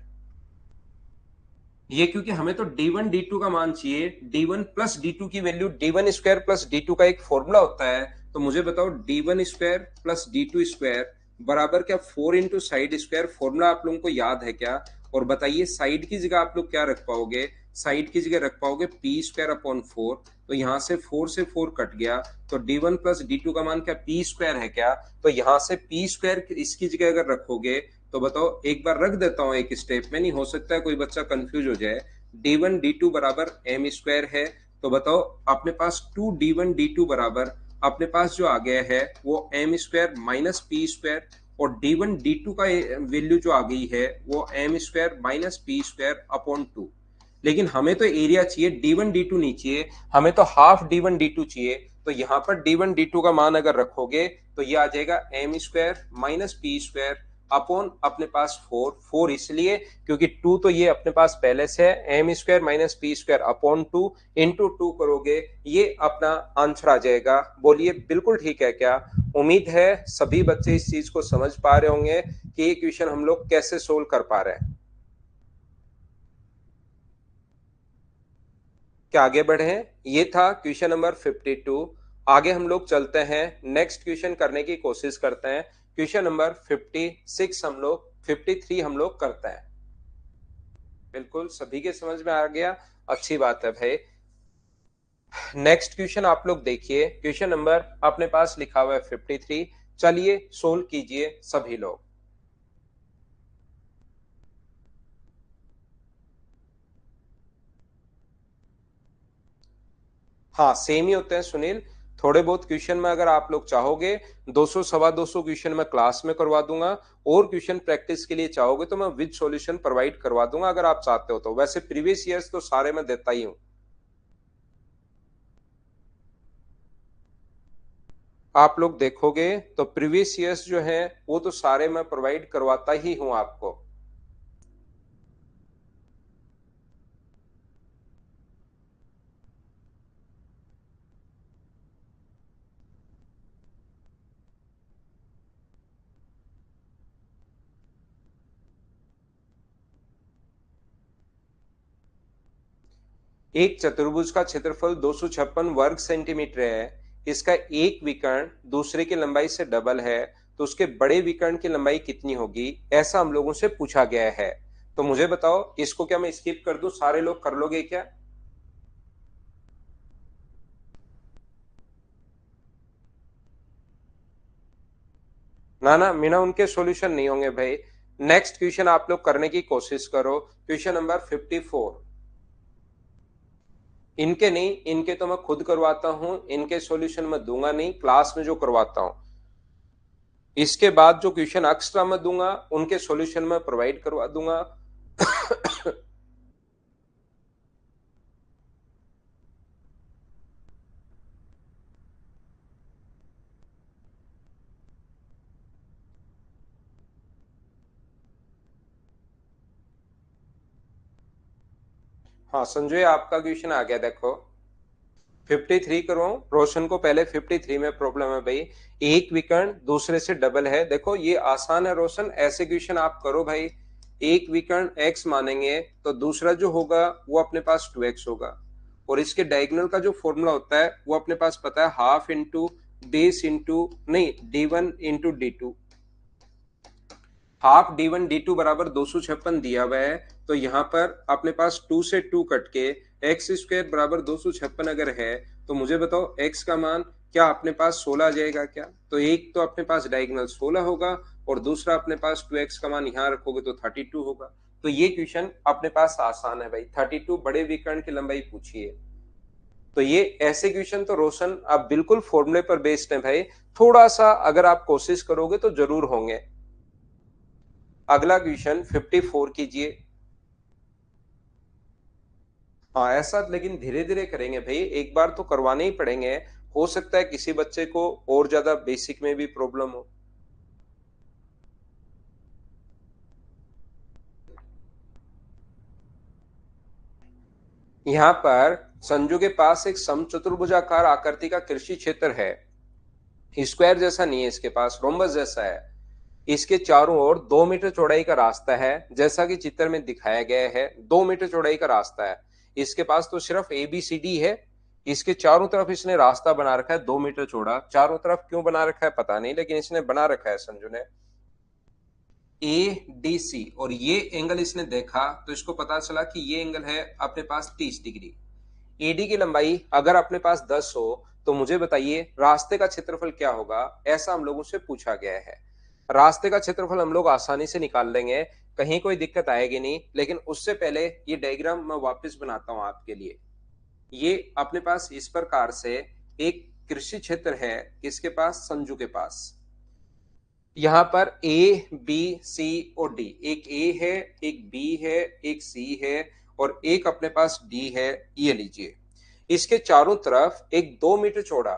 ये क्योंकि हमें तो d1 d2 का मान चाहिए, d1 प्लस d2 की value, d1 square plus d2 का एक फॉर्मूला होता है। तो मुझे बताओ d1 square plus d2 square बराबर क्या 4 इंटू साइड स्क्वायर, फॉर्मूला आप लोगों को याद है क्या? और बताइए साइड की जगह आप लोग क्या रख पाओगे? साइड की जगह रख पाओगे पी स्क्वायर अपॉन 4। तो यहां से 4 से 4 कट गया, तो d1 प्लस d2 का मान क्या पी स्क्वायर है क्या? तो यहां से पी स्क्वायर इसकी जगह अगर रखोगे तो बताओ, एक बार रख देता हूं एक स्टेप में, नहीं हो सकता है कोई बच्चा कंफ्यूज हो जाए। d1 d2 बराबर m स्क्वायर है। तो बताओ अपने पास 2d1 d2 बराबर अपने पास जो आ गया है वो m square minus P square, और d1 d2 का वैल्यू जो आ गई है वो m square minus P square upon 2। लेकिन हमें तो एरिया चाहिए, d1 d2 नहीं चाहिए, हमें तो हाफ d1 d2 चाहिए। तो यहाँ पर d1 d2 का मान अगर रखोगे तो ये आ जाएगा m square minus P square upon अपने पास 4। 4 इसलिए क्योंकि 2 तो ये अपने पास पहले से है, M square minus P square upon 2 into 2 करोगे ये अपना आंसर आ जाएगा। बोलिए बिल्कुल ठीक है क्या? उम्मीद है सभी बच्चे इस चीज को समझ पा रहे होंगे कि ये क्वेश्चन हम लोग कैसे सोल्व कर पा रहे हैं। क्या आगे बढ़े? ये था क्वेश्चन नंबर 52। आगे हम लोग चलते हैं, नेक्स्ट क्वेश्चन करने की कोशिश करते हैं। क्वेश्चन नंबर 56 हम लोग 53 हम लोग करते हैं। बिल्कुल सभी के समझ में आ गया, अच्छी बात है भाई। नेक्स्ट क्वेश्चन आप लोग देखिए, क्वेश्चन नंबर अपने पास लिखा हुआ है 53। चलिए सोल्व कीजिए सभी लोग। हाँ सेम ही होते हैं सुनील। थोड़े बहुत क्वेश्चन में अगर आप लोग चाहोगे 200 सवा 200 क्वेश्चन मैं क्लास में करवा दूंगा, और क्वेश्चन प्रैक्टिस के लिए चाहोगे तो मैं विद सॉल्यूशन प्रोवाइड करवा दूंगा अगर आप चाहते हो तो। वैसे प्रीवियस ईयर्स तो सारे मैं देता ही हूँ। आप लोग देखोगे तो प्रीवियस ईयर्स जो है वो तो सारे मैं प्रोवाइड करवाता ही हूं आपको। एक चतुर्भुज का क्षेत्रफल 256 वर्ग सेंटीमीटर है। इसका एक विकर्ण दूसरे की लंबाई से डबल है, तो उसके बड़े विकर्ण की लंबाई कितनी होगी, ऐसा हम लोगों से पूछा गया है। तो मुझे बताओ इसको क्या मैं स्किप कर दूं, सारे लोग कर लोगे क्या? ना ना मीना, उनके सॉल्यूशन नहीं होंगे भाई। नेक्स्ट क्वेश्चन आप लोग करने की कोशिश करो, क्वेश्चन नंबर 54। इनके नहीं, इनके तो मैं खुद करवाता हूं, इनके सॉल्यूशन मैं दूंगा नहीं, क्लास में जो करवाता हूं। इसके बाद जो क्वेश्चन एक्स्ट्रा मैं दूंगा उनके सॉल्यूशन मैं प्रोवाइड करवा दूंगा। हाँ संजय, आपका क्वेश्चन आ गया देखो। 53 करो, रोशन को पहले 53 में प्रॉब्लम है भाई। एक विकर्ण दूसरे से डबल है, देखो ये आसान है रोशन, ऐसे क्वेश्चन आप करो भाई। एक विकर्ण x मानेंगे तो दूसरा जो होगा वो अपने पास 2x होगा, और इसके डायगोनल का जो फॉर्मूला होता है वो अपने पास पता है, हाफ इंटू बेस इंटू नहीं d1 into d2। Half d1 d2 बराबर 256 दिया हुआ है, तो यहाँ पर अपने पास 2 से 2 कट के एक्स स्क्वायर बराबर 256 अगर है, तो मुझे बताओ x का मान क्या अपने पास 16 आ जाएगा क्या? तो एक तो अपने पास डायगोनल 16 होगा, और दूसरा अपने पास 2x का मान यहाँ रखोगे तो 32 होगा। तो ये क्वेश्चन अपने पास आसान है भाई, 32 बड़े विकर्ण की लंबाई पूछी है। तो ये ऐसे क्वेश्चन तो रोशन आप बिल्कुल फॉर्मूले पर बेस्ड है भाई, थोड़ा सा अगर आप कोशिश करोगे तो जरूर होंगे। अगला क्वेश्चन 54 कीजिए। हाँ ऐसा लेकिन धीरे धीरे करेंगे भाई, एक बार तो करवाने ही पड़ेंगे। हो सकता है किसी बच्चे को और ज्यादा बेसिक में भी प्रॉब्लम हो। यहाँ पर संजू के पास एक समचतुर्भुजाकार आकृति का कृषि क्षेत्र है। स्क्वायर जैसा नहीं है, इसके पास रोम्बस जैसा है। इसके चारों ओर 2 मीटर चौड़ाई का रास्ता है, जैसा कि चित्र में दिखाया गया है। 2 मीटर चौड़ाई का रास्ता है, इसके पास तो सिर्फ ए बी सी डी है। इसके चारों तरफ इसने रास्ता बना रखा है 2 मीटर चौड़ा। चारों तरफ क्यों बना रखा है पता नहीं, लेकिन इसने बना रखा है संजू ने। ए डी सी, और ये एंगल इसने देखा तो इसको पता चला कि ये एंगल है अपने पास 30 डिग्री। एडी की लंबाई अगर अपने पास 10 हो, तो मुझे बताइए रास्ते का क्षेत्रफल क्या होगा, ऐसा हम लोगों से पूछा गया है। रास्ते का क्षेत्रफल हम लोग आसानी से निकाल लेंगे, कहीं कोई दिक्कत आएगी नहीं। लेकिन उससे पहले ये डायग्राम मैं वापस बनाता हूं आपके लिए। ये अपने पास इस प्रकार से एक कृषि क्षेत्र है, किसके पास? संजू के पास। यहाँ पर ए बी सी और डी, एक ए है, एक बी है, एक सी है, और एक अपने पास डी है। ये लीजिए, इसके चारों तरफ एक 2 मीटर चौड़ा,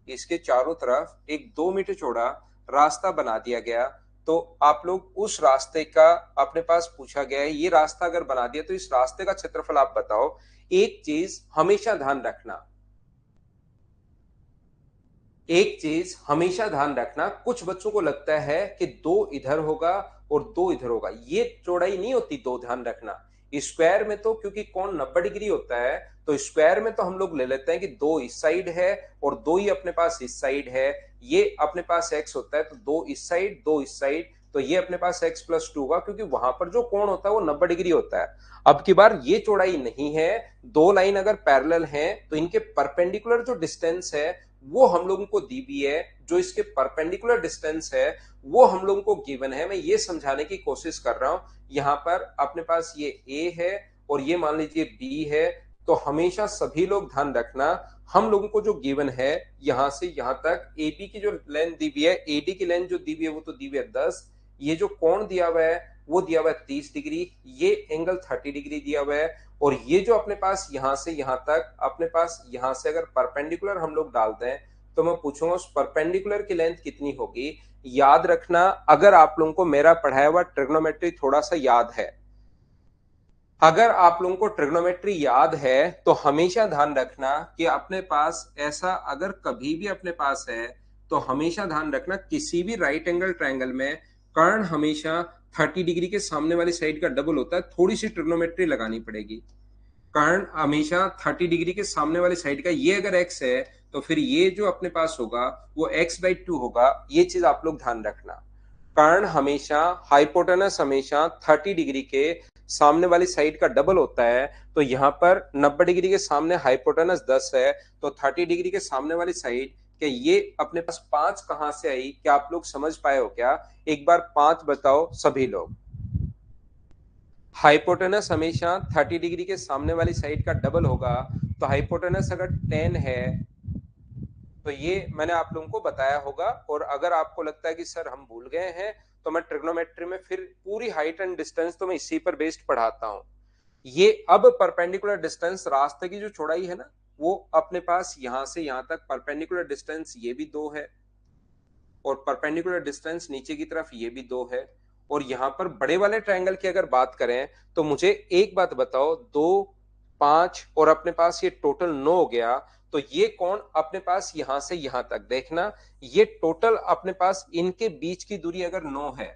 इसके चारों तरफ एक 2 मीटर चौड़ा रास्ता बना दिया गया। तो आप लोग उस रास्ते का अपने पास पूछा गया है, ये रास्ता अगर बना दिया तो इस रास्ते का क्षेत्रफल आप बताओ। एक चीज हमेशा ध्यान रखना, एक चीज हमेशा ध्यान रखना, कुछ बच्चों को लगता है कि दो इधर होगा और दो इधर होगा, ये चौड़ाई नहीं होती दो, ध्यान रखना। स्क्वायर में तो क्योंकि कोण 90 डिग्री होता है, तो स्क्वायर में तो हम लोग ले लेते हैं कि दो इस साइड है और दो ही अपने पास इस साइड है। ये अपने पास x होता है, तो दो इस साइड दो इस साइड, तो ये अपने पास x+2 होगा, क्योंकि वहां पर जो कोण होता है वो 90 डिग्री होता है। अब की बार ये चौड़ाई नहीं है, दो लाइन अगर पैरेलल हैं तो इनके परपेंडिकुलर जो डिस्टेंस है वो हम लोगों को दी हुई है। जो इसके परपेंडिकुलर डिस्टेंस है वो हम लोगों को गिवन है। मैं ये समझाने की कोशिश कर रहा हूं, यहां पर अपने पास ये ए है और ये मान लीजिए बी है। तो हमेशा सभी लोग ध्यान रखना, हम लोगों को जो गिवन है यहां से यहां तक ए बी की जो लेंथ दी हुई है, ए डी की लेंथ जो दी हुई है वो तो दी हुई है 10। ये जो कोण दिया हुआ है वो दिया हुआ है 30 डिग्री, ये एंगल 30 डिग्री दिया हुआ है। और ये जो अपने पास यहां से यहां तक अपने पास यहां से अगर परपेंडिकुलर हम लोग डालते हैं, तो मैं पूछूंगा उस परपेंडिकुलर की लेंथ कितनी होगी। याद रखना, अगर आप लोगों को मेरा पढ़ाया हुआ ट्रिग्नोमेट्री थोड़ा सा याद है, अगर आप लोगों को ट्रिग्नोमेट्री याद है, तो हमेशा ध्यान रखना कि अपने पास ऐसा अगर कभी भी अपने पास है, तो हमेशा ध्यान रखना किसी भी राइट एंगल ट्रायंगल में कर्ण हमेशा 30 डिग्री के सामने वाली साइड का डबल होता है। थोड़ी सी ट्रिग्नोमेट्री लगानी पड़ेगी। कर्ण हमेशा 30 डिग्री के सामने वाली साइड का, ये अगर x है तो फिर ये जो अपने पास होगा वो x/2 होगा। ये चीज आप लोग ध्यान रखना। कर्ण हमेशा हाइपोटेनस हमेशा 30 डिग्री के सामने वाली साइड का डबल होता है। तो यहाँ पर 90 डिग्री के सामने हाइपोटेनस 10 है, तो 30 डिग्री के सामने वाली साइड कि ये अपने पास 5 कहां से आई, क्या आप लोग समझ पाए हो क्या? एक बार 5 बताओ सभी लोग। हाइपोटेनस हमेशा 30 डिग्री के सामने वाली साइड का डबल होगा, तो हाइपोटेनस अगर 10 है तो ये मैंने आप लोगों को बताया होगा। और अगर आपको लगता है कि सर हम भूल गए हैं, तो मैं ट्रिग्नोमेट्री में फिर पूरी हाइट एंड डिस्टेंस तो मैं इसी पर बेस्ड पढ़ाता हूं। ये अब परपेंडिकुलर डिस्टेंस, रास्ते की जो चौड़ाई है ना, वो अपने पास यहां से यहां तक परपेंडिकुलर डिस्टेंस ये भी 2 है, और परपेंडिकुलर डिस्टेंस नीचे की तरफ ये भी 2 है। और यहां पर बड़े वाले ट्रायंगल की अगर बात करें तो मुझे एक बात बताओ, 2, 5 और अपने पास ये टोटल 9 हो गया, तो ये कोण अपने पास यहां से यहां तक देखना, ये टोटल अपने पास इनके बीच की दूरी अगर 9 है,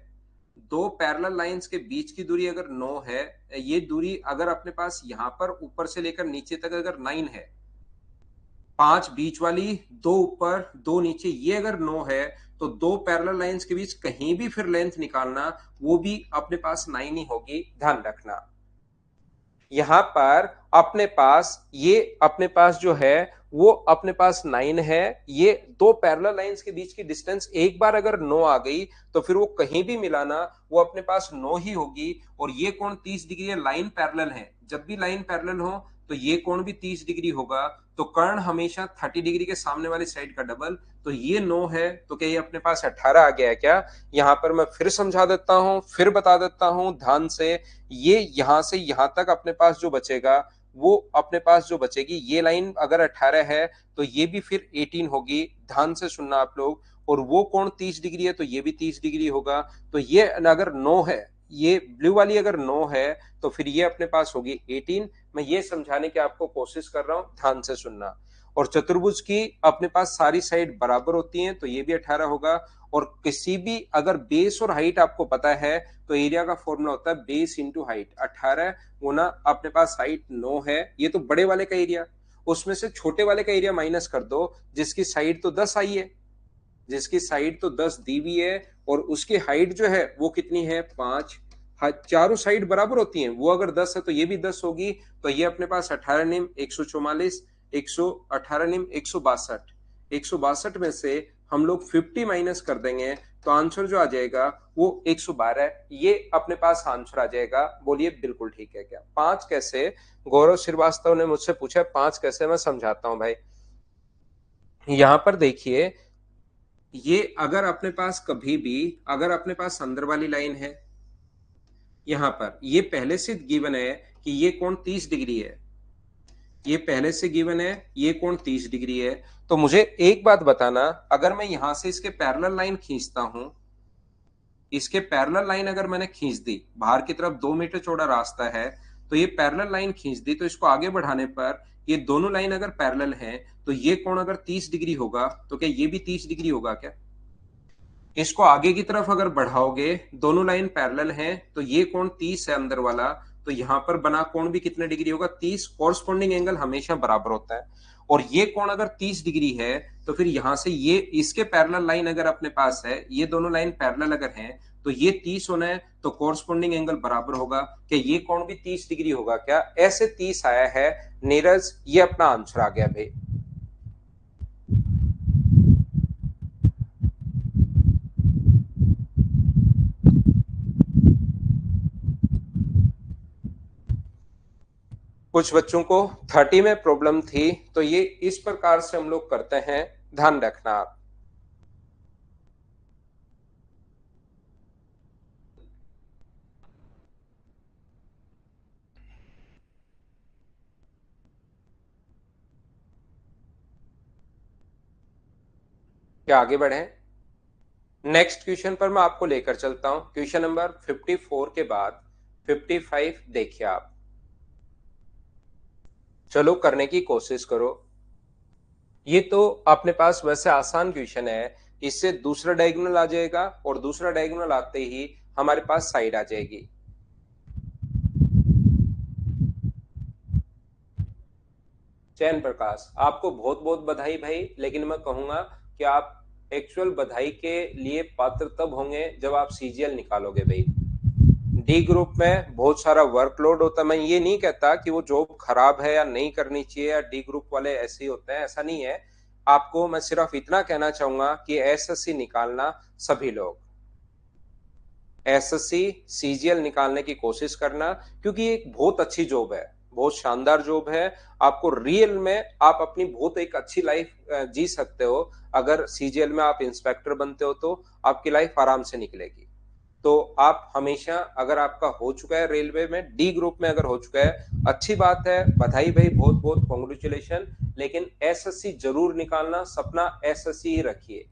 दो पैरेलल लाइंस के बीच की दूरी अगर 9 है, ये दूरी अगर अपने पास यहां पर ऊपर से लेकर नीचे तक अगर 9 है, 5 बीच वाली, 2 ऊपर 2 नीचे, ये अगर 9 है, तो दो पैरेलल लाइंस के बीच कहीं भी फिर लेंथ निकालना, वो भी अपने पास 9 ही होगी, ध्यान रखना। यहां पर अपने पास ये अपने पास जो है वो अपने पास 9 है। ये दो पैरेलल लाइंस के बीच की डिस्टेंस एक बार अगर 9 आ गई तो फिर वो कहीं भी मिलाना वो अपने पास 9 ही होगी। और ये कोण 30 डिग्री है, लाइन पैरेलल है, जब भी लाइन पैरेलल हो तो ये कोण भी 30 डिग्री होगा। तो कर्ण हमेशा 30 डिग्री के सामने वाली साइड का डबल, तो ये 9 है, तो क्या ये अपने पास 18 आ गया है क्या? यहां पर मैं फिर समझा देता हूं, फिर बता देता हूं ध्यान से। ये यहां से यहां तक अपने पास जो बचेगा, वो अपने पास जो बचेगी, ये लाइन अगर 18 है तो ये भी फिर 18 होगी, ध्यान से सुनना आप लोग। और वो कोण 30 डिग्री है तो ये भी 30 डिग्री होगा। तो ये अगर 9 है, ये ब्लू वाली अगर 9 है तो फिर ये अपने पास होगी 18। मैं ये समझाने की आपको कोशिश कर रहा हूं, ध्यान से सुनना। और चतुर्भुज की अपने पास सारी साइड बराबर होती हैं, तो ये भी 18 होगा। और किसी भी अगर बेस और हाइट आपको पता है तो एरिया का फॉर्मूला होता है बेस इंटू हाइट। 18 गुना अपने पास हाइट 9 है, ये तो बड़े वाले का एरिया, उसमें से छोटे वाले का एरिया माइनस कर दो, जिसकी साइड तो 10 आई है, जिसकी साइड तो 10 दी हुई है, और उसकी हाइट जो है वो कितनी है, 5। चारों साइड बराबर होती हैं, वो अगर 10 है तो ये भी 10 होगी। तो ये अपने पास 18 निम 144, 118 निम 162, 162 में से हम लोग 50 माइनस कर देंगे, तो आंसर जो आ जाएगा वो 112 है। ये अपने पास आंसर आ जाएगा। बोलिए बिल्कुल ठीक है क्या? 5 कैसे? गौरव श्रीवास्तव ने मुझसे पूछा 5 कैसे, मैं समझाता हूं भाई। यहां पर देखिए, ये अगर अपने पास कभी भी अगर अपने पास अंदर वाली लाइन है, यहां पर ये पहले से गिवन है कि ये कोण 30 डिग्री है, ये पहले से गिवन है ये कोण 30 डिग्री है। तो मुझे एक बात बताना, अगर मैं यहां से इसके पैरेलल लाइन खींचता हूं, इसके पैरेलल लाइन अगर मैंने खींच दी, बाहर की तरफ 2 मीटर चौड़ा रास्ता है, तो ये पैरेलल लाइन खींच दी, तो इसको आगे बढ़ाने पर ये दोनों लाइन अगर पैरेलल हैं, तो ये कोण अगर 30 डिग्री होगा, तो क्या ये भी 30 डिग्री होगा क्या? इसको आगे की तरफ अगर बढ़ाओगे, दोनों लाइन पैरेलल हैं, तो ये कोण 30 है अंदर वाला, तो यहां पर बना कोण भी कितने डिग्री होगा, 30। कॉरस्पॉन्डिंग एंगल हमेशा बराबर होता है। और ये कोण अगर 30 डिग्री है, तो फिर यहां से ये इसके पैरेलल लाइन अगर अपने पास है, ये दोनों लाइन पैरेलल अगर हैं, तो ये 30 होना है, तो कॉरस्पॉन्डिंग एंगल बराबर होगा। क्या ये कोण भी 30 डिग्री होगा क्या? ऐसे 30 आया है नीरज, ये अपना आंसर आ गया भाई। कुछ बच्चों को 30 में प्रॉब्लम थी, तो ये इस प्रकार से हम लोग करते हैं, ध्यान रखना आप। क्या आगे बढ़े? नेक्स्ट क्वेश्चन पर मैं आपको लेकर चलता हूं। क्वेश्चन नंबर 54 के बाद 55 देखिए आप। चलो करने की कोशिश करो। ये तो अपने पास वैसे आसान क्वेश्चन है, इससे दूसरा डायगोनल आ जाएगा, और दूसरा डायगोनल आते ही हमारे पास साइड आ जाएगी। चैन प्रकाश, आपको बहुत बहुत बधाई भाई, लेकिन मैं कहूंगा कि आप एक्चुअल बधाई के लिए पात्र तब होंगे जब आप सीजीएल निकालोगे भाई। डी ग्रुप में बहुत सारा वर्कलोड होता है। मैं ये नहीं कहता कि वो जॉब खराब है या नहीं करनी चाहिए, या डी ग्रुप वाले ऐसे ही होते हैं, ऐसा नहीं है। आपको मैं सिर्फ इतना कहना चाहूंगा कि एसएससी निकालना सभी लोग, एसएससी सीजीएल निकालने की कोशिश करना, क्योंकि एक बहुत अच्छी जॉब है, बहुत शानदार जॉब है। आपको रियल में आप अपनी बहुत एक अच्छी लाइफ जी सकते हो। अगर सीजीएल में आप इंस्पेक्टर बनते हो तो आपकी लाइफ आराम से निकलेगी। तो आप हमेशा, अगर आपका हो चुका है रेलवे में डी ग्रुप में अगर हो चुका है, अच्छी बात है, बधाई भाई, बहुत बहुत कॉन्ग्रेचुलेशन। लेकिन एसएससी जरूर निकालना, सपना एसएससी ही रखिए।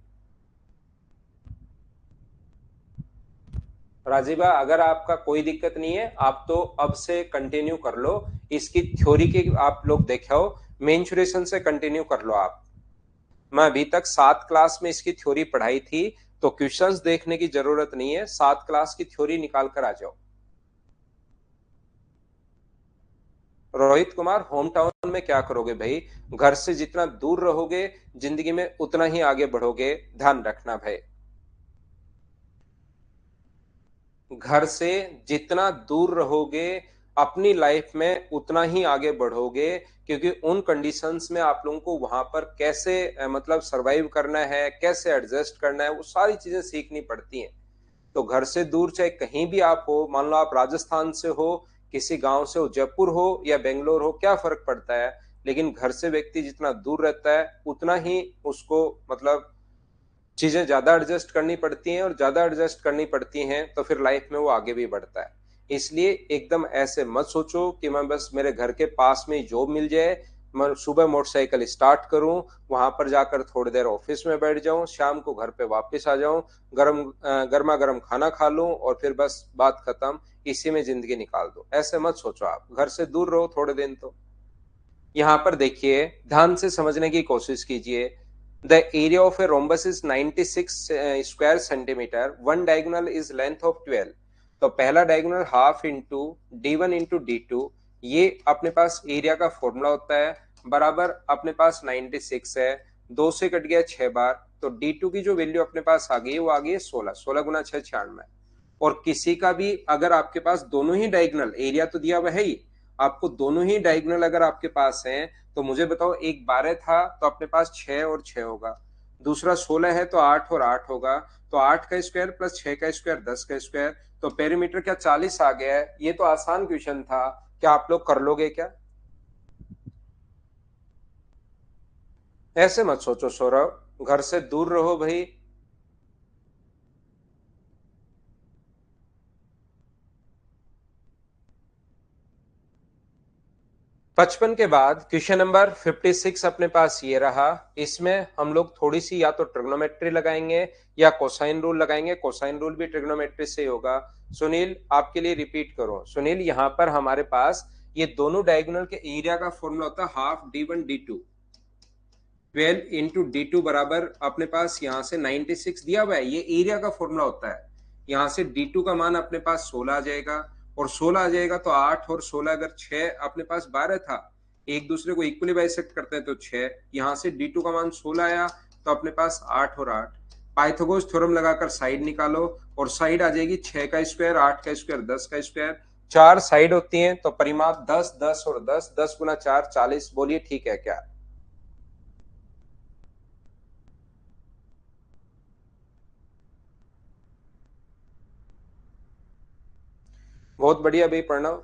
राजीवा, अगर आपका कोई दिक्कत नहीं है, आप तो अब से कंटिन्यू कर लो। इसकी थ्योरी की आप लोग देखो, मेंसुरेशन से कंटिन्यू कर लो आप। मैं अभी तक 7 क्लास में इसकी थ्योरी पढ़ाई थी, तो क्वेश्चंस देखने की जरूरत नहीं है, 7 क्लास की थ्योरी निकाल कर आ जाओ। रोहित कुमार, होम टाउन में क्या करोगे भाई? घर से जितना दूर रहोगे जिंदगी में उतना ही आगे बढ़ोगे, ध्यान रखना भाई। घर से जितना दूर रहोगे अपनी लाइफ में उतना ही आगे बढ़ोगे, क्योंकि उन कंडीशंस में आप लोगों को वहां पर कैसे मतलब सरवाइव करना है, कैसे एडजस्ट करना है, वो सारी चीजें सीखनी पड़ती हैं। तो घर से दूर चाहे कहीं भी आप हो, मान लो आप राजस्थान से हो, किसी गांव से हो, जयपुर हो या बेंगलोर हो, क्या फर्क पड़ता है? लेकिन घर से व्यक्ति जितना दूर रहता है उतना ही उसको मतलब चीजें ज्यादा एडजस्ट करनी पड़ती हैं, और ज्यादा एडजस्ट करनी पड़ती हैं तो फिर लाइफ में वो आगे भी बढ़ता है। इसलिए एकदम ऐसे मत सोचो कि मैं बस मेरे घर के पास में जॉब मिल जाए, मैं सुबह मोटरसाइकिल स्टार्ट करूं, वहां पर जाकर थोड़ी देर ऑफिस में बैठ जाऊं, शाम को घर पे वापस आ जाऊं, गर्मा गर्म खाना खा लूं और फिर बस बात खत्म, इसी में जिंदगी निकाल दो। ऐसे मत सोचो, आप घर से दूर रहो थोड़े दिन तो। यहाँ पर देखिए, ध्यान से समझने की कोशिश कीजिए। The area of a rhombus is 96 square centimetre, one diagonal is length of 12। तो पहला diagonal half into D1 into D2, ये अपने पास एरिया का फॉर्मूला होता है, बराबर अपने पास 96 है, 2 से कट गया 6 बार, तो D2 की जो वैल्यू अपने पास आ गई है वो आ गई है 16, 16 गुना 6 96। और किसी का भी अगर आपके पास दोनों ही डायगोनल, एरिया तो दिया हुआ है ही, आपको दोनों ही डायगोनल अगर आपके पास हैं, तो मुझे बताओ, एक 12 था तो अपने पास 6 और 6 होगा, दूसरा 16 है तो 8 और 8 होगा, तो 8 का स्क्वायर प्लस 6 का स्क्वायर 10 का स्क्वायर, तो पेरीमीटर क्या 40 आ गया है? ये तो आसान क्वेश्चन था, क्या आप लोग कर लोगे क्या? ऐसे मत सोचो सौरभ, घर से दूर रहो भाई। 55 के बाद क्वेश्चन नंबर 56 अपने पास ये रहा। इसमें हम लोग थोड़ी सी या तो ट्रिग्नोमेट्री लगाएंगे या कोसाइन रूल लगाएंगे, कोसाइन रूल भी ट्रिग्नोमेट्री से ही होगा। सुनील, आपके लिए रिपीट करो। सुनील, यहाँ पर हमारे पास ये दोनों डायगोनल के एरिया का फॉर्मूला होता है half D1 D2, 12 into D2 बराबर अपने पास यहाँ से 96 दिया हुआ है, ये एरिया का फॉर्मूला होता है। यहाँ से D2 का मान अपने पास 16 आ जाएगा, और 16 आ जाएगा तो 8 और 16, अगर 6 अपने पास 12 था, एक दूसरे को इक्वली बाइसेक्ट करते हैं तो 6, यहाँ से D2 का मान 16 आया तो अपने पास 8 और 8। पाइथागोरस थ्योरम लगाकर साइड निकालो, और साइड आ जाएगी 6 का स्क्वायर, 8 का स्क्वायर, 10 का स्क्वायर, चार साइड होती हैं तो परिमाप 10, 10 और 10, 10 गुना 4 40। बोलिए ठीक है क्या? बहुत बढ़िया भाई प्रणव।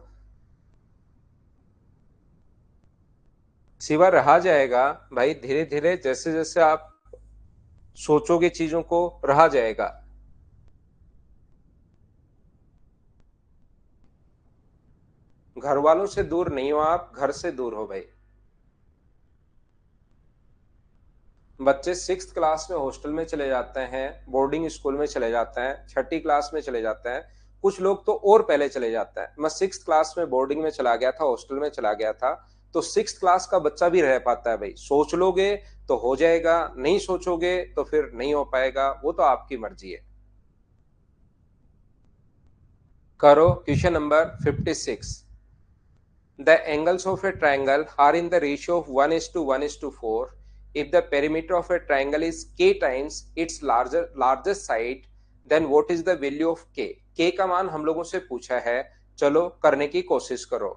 सिवा रहा जाएगा भाई, धीरे धीरे जैसे जैसे आप सोचोगे चीजों को, रहा जाएगा। घर वालों से दूर नहीं हो आप, घर से दूर हो भाई। बच्चे 6th क्लास में हॉस्टल में चले जाते हैं, बोर्डिंग स्कूल में चले जाते हैं, 6ठी क्लास में चले जाते हैं, कुछ लोग तो और पहले चले जाते हैं। मैं 6th क्लास में बोर्डिंग में चला गया था, हॉस्टल में चला गया था, तो 6th क्लास का बच्चा भी रह पाता है भाई। सोच लोगे तो हो जाएगा, नहीं सोचोगे तो फिर नहीं हो पाएगा, वो तो आपकी मर्जी है। करो question number 56। The angles of a triangle are in the ratio of 1:1:4. If the perimeter of a triangle is k times its largest side, then what is the value of k? k का मान हम लोगों से पूछा है, चलो करने की कोशिश करो।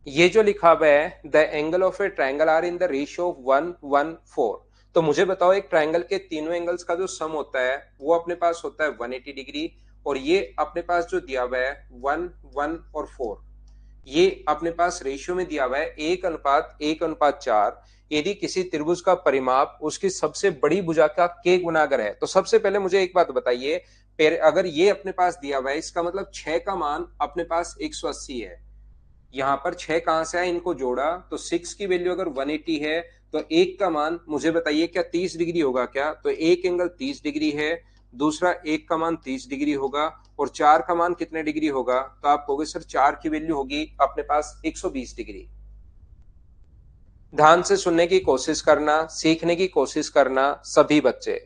ये जो लिखा हुआ है the angle of a triangle are in the ratio of 1 1 4। तो मुझे बताओ एक ट्रायंगल के तीनों एंगल्स का जो सम होता है वो अपने पास होता है 180 डिग्री, और ये अपने पास जो दिया हुआ है 1 1 और 4, ये अपने पास रेशियो में दिया हुआ है 1:1:4। यदि किसी त्रिभुज का परिमाप उसकी सबसे बड़ी भुजा का k गुना अगर है, तो सबसे पहले मुझे एक बात बताइए, अगर ये अपने पास दिया हुआ है इसका मतलब 6 का मान अपने पास 180 है। यहाँ पर 6 कहां से है, इनको जोड़ा तो 6 की वैल्यू अगर 180 है तो एक का मान मुझे बताइए क्या 30 डिग्री होगा क्या? तो एक एंगल 30 डिग्री है, दूसरा एक का मान 30 डिग्री होगा, और 4 का मान कितने डिग्री होगा? तो आप कहोगे सर 4 की वैल्यू होगी अपने पास 120 डिग्री। ध्यान से सुनने की कोशिश करना, सीखने की कोशिश करना सभी बच्चे।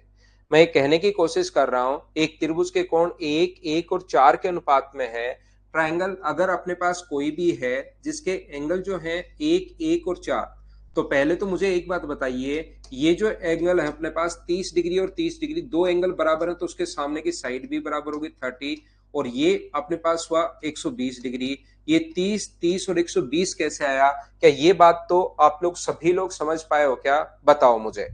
मैं कहने की कोशिश कर रहा हूं एक त्रिभुज के कोण 1 1 और 4 के अनुपात में है। ट्रायंगल अगर अपने पास कोई भी है जिसके एंगल जो है 1 1 और 4, तो पहले तो मुझे एक बात बताइए, ये जो एंगल है अपने पास 30 डिग्री और 30 डिग्री, दो एंगल बराबर है तो उसके सामने की साइड भी बराबर होगी 30, और ये अपने पास हुआ 120 डिग्री। ये 30 30 और 120 कैसे आया? क्या ये बात तो आप लोग सभी लोग समझ पाए हो क्या? बताओ मुझे।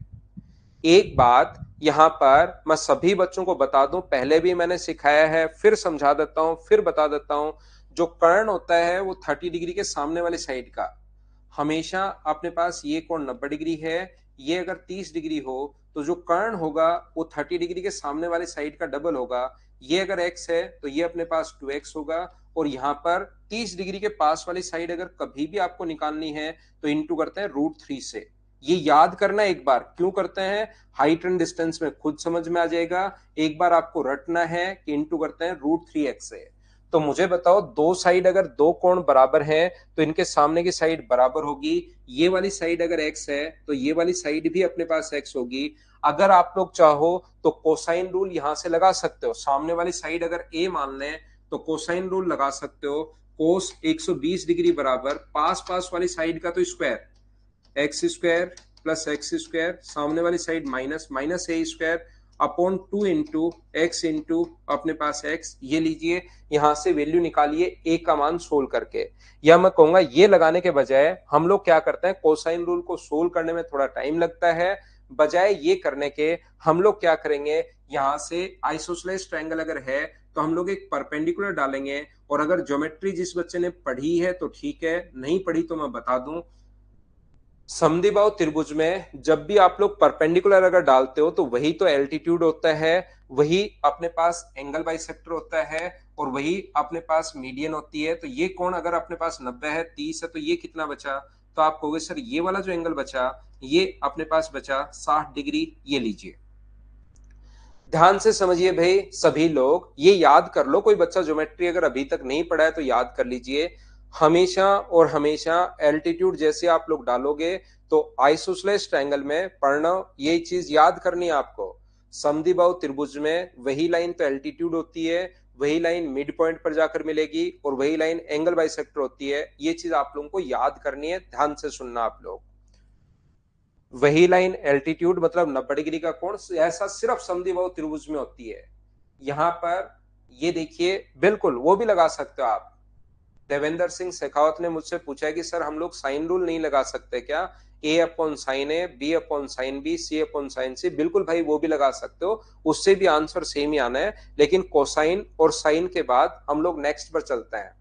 एक बात यहां पर मैं सभी बच्चों को बता दूं, पहले भी मैंने सिखाया है, फिर समझा देता हूं, फिर बता देता हूं। जो कर्ण होता है वो 30 डिग्री के सामने वाली साइड का, हमेशा अपने पास ये कोण 90 डिग्री है। ये अगर 30 डिग्री हो तो जो कर्ण होगा वो 30 डिग्री के सामने वाली साइड का डबल होगा। ये अगर x है तो ये अपने पास 2x होगा, और यहाँ पर 30 डिग्री के पास वाली साइड अगर कभी भी आपको निकालनी है तो इंटू करते हैं √3 से। ये याद करना एक बार क्यों करते हैं, हाइट एंड डिस्टेंस में खुद समझ में आ जाएगा। एक बार आपको रटना है कि इंटू करते हैं √3x से। तो मुझे बताओ दो साइड अगर दो कोण बराबर हैं तो इनके सामने की साइड बराबर होगी। ये वाली साइड अगर x है तो ये वाली साइड भी अपने पास x होगी। अगर आप लोग चाहो तो कोसाइन रूल यहां से लगा सकते हो, सामने वाली साइड अगर a मान लें तो कोसाइन रूल लगा सकते हो। कोस 120 डिग्री बराबर पास पास वाली साइड का तो square, X square plus X square, सामने वाली side minus minus A square upon 2 into X into अपने पास एक्स। ये लीजिए यहां से वैल्यू निकालिए ए का मान सोल्व करके, या मैं कहूंगा ये लगाने के बजाय हम लोग क्या करते हैं, कोसाइन रूल को सोल्व करने में थोड़ा टाइम लगता है, बजाय ये करने के हम लोग क्या करेंगे, यहां से आइसोसेलेस ट्रायंगल अगर है तो हम लोग एक परपेंडिकुलर डालेंगे। और अगर ज्योमेट्री जिस बच्चे ने पढ़ी है तो ठीक है, नहीं पढ़ी तो मैं बता दूं, समद्विबाहु त्रिभुज में जब भी आप लोग परपेंडिकुलर अगर डालते हो तो वही तो एल्टीट्यूड होता है, वही अपने पास एंगल बाइसेक्टर होता है, और वही अपने पास मीडियन होती है। तो ये कोण अगर अपने पास 90 है, 30 है, तो ये कितना बचा? तो आप कहोगे सर ये वाला जो एंगल बचा ये अपने पास बचा 60 डिग्री। ये लीजिए ध्यान से समझिए भाई सभी लोग, ये याद कर लो, कोई बच्चा ज्योमेट्री अगर अभी तक नहीं पढ़ा है तो याद कर लीजिए। हमेशा और हमेशा एल्टीट्यूड जैसे आप लोग डालोगे तो आइसोसेलेस ट्रायंगल में पढ़ना, ये चीज याद करनी है आपको। समद्विबाहु त्रिभुज में वही लाइन तो एल्टीट्यूड होती है, वही लाइन मिड पॉइंट पर जाकर मिलेगी, और वही लाइन एंगल बाइसेक्टर होती है। ये चीज आप लोगों को याद करनी है, ध्यान से सुनना आप लोग। वही लाइन एल्टीट्यूड मतलब 90 डिग्री का कोण, ऐसा सिर्फ समद्विबाहु त्रिभुज में होती है। यहां पर ये देखिए बिल्कुल वो भी लगा सकते हो आप। देवेंद्र सिंह शेखावत ने मुझसे पूछा है कि सर हम लोग साइन रूल नहीं लगा सकते क्या, ए अपॉन साइन ए, बी अपॉन साइन बी, सी अपॉन साइन सी। बिल्कुल भाई वो भी लगा सकते हो, उससे भी आंसर सेम ही आना है, लेकिन कोसाइन और साइन के बाद हम लोग नेक्स्ट पर चलते हैं।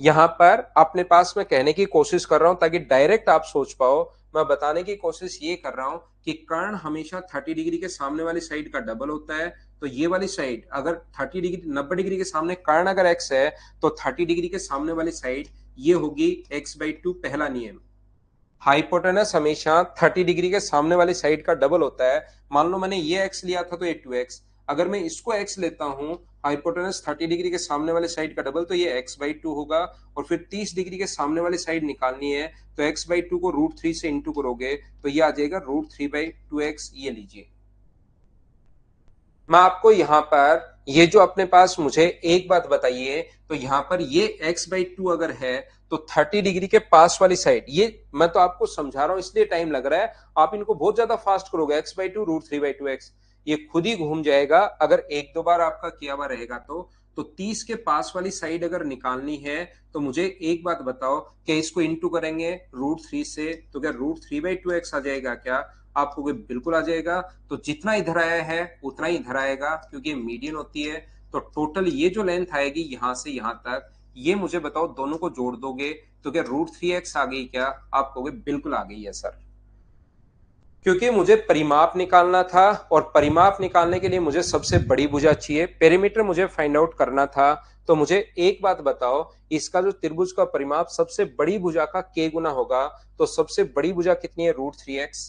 यहां पर अपने पास मैं कहने की कोशिश कर रहा हूं ताकि डायरेक्ट आप सोच पाओ, मैं बताने की कोशिश ये कर रहा हूं कि कर्ण हमेशा 30 डिग्री के सामने वाली साइड का डबल होता है। तो ये वाली साइड अगर 30 डिग्री 90 डिग्री के सामने कर्ण अगर x है तो 30 डिग्री के सामने वाली साइड ये होगी x/2। पहला नियम, हाइपोटेनस हमेशा 30 डिग्री के सामने वाली साइड का डबल होता है। मान लो मैंने ये x लिया था तो ये 2x, अगर मैं इसको x लेता हूं, हाइपोटेनस 30 डिग्री के सामने वाले साइड का डबल, तो ये x/2 होगा। और फिर 30 डिग्री के सामने वाली साइड निकालनी है तो x/2 को √3 से इंटू करोगे तो ये आ जाएगा √3/2x। ये लीजिए मैं आपको यहां पर ये जो अपने पास, मुझे एक बात बताइए, तो यहां पर ये x/2 अगर है तो 30 डिग्री के पास वाली साइड, ये मैं तो आपको समझा रहा हूं इसलिए टाइम लग रहा है, आप इनको बहुत ज्यादा फास्ट करोगे, x/2 √3/2x, ये खुद ही घूम जाएगा अगर एक दो बार आपका किया हुआ रहेगा तो। तो 30 के पास वाली साइड अगर निकालनी है तो मुझे एक बात बताओ, क्या इसको इंटू करेंगे √3 से तो क्या √3/2x आ जाएगा क्या? आपको बिल्कुल आ जाएगा। तो जितना इधर आया है उतना ही इधर आएगा, क्योंकि मीडियन होती है। तो टोटल ये जो लेंथ आएगी यहां से यहां तक, ये मुझे बताओ दोनों को जोड़ दोगे तो क्या √3x आ गई क्या? आप कहोगे बिल्कुल आ गई है सर, क्योंकि मुझे परिमाप निकालना था और परिमाप निकालने के लिए मुझे सबसे बड़ी भुजा चाहिए, पेरीमीटर मुझे फाइंड आउट करना था। तो मुझे एक बात बताओ, इसका जो त्रिभुज का परिमाप सबसे बड़ी भुजा का k गुना होगा, तो सबसे बड़ी भुजा कितनी है? √3x।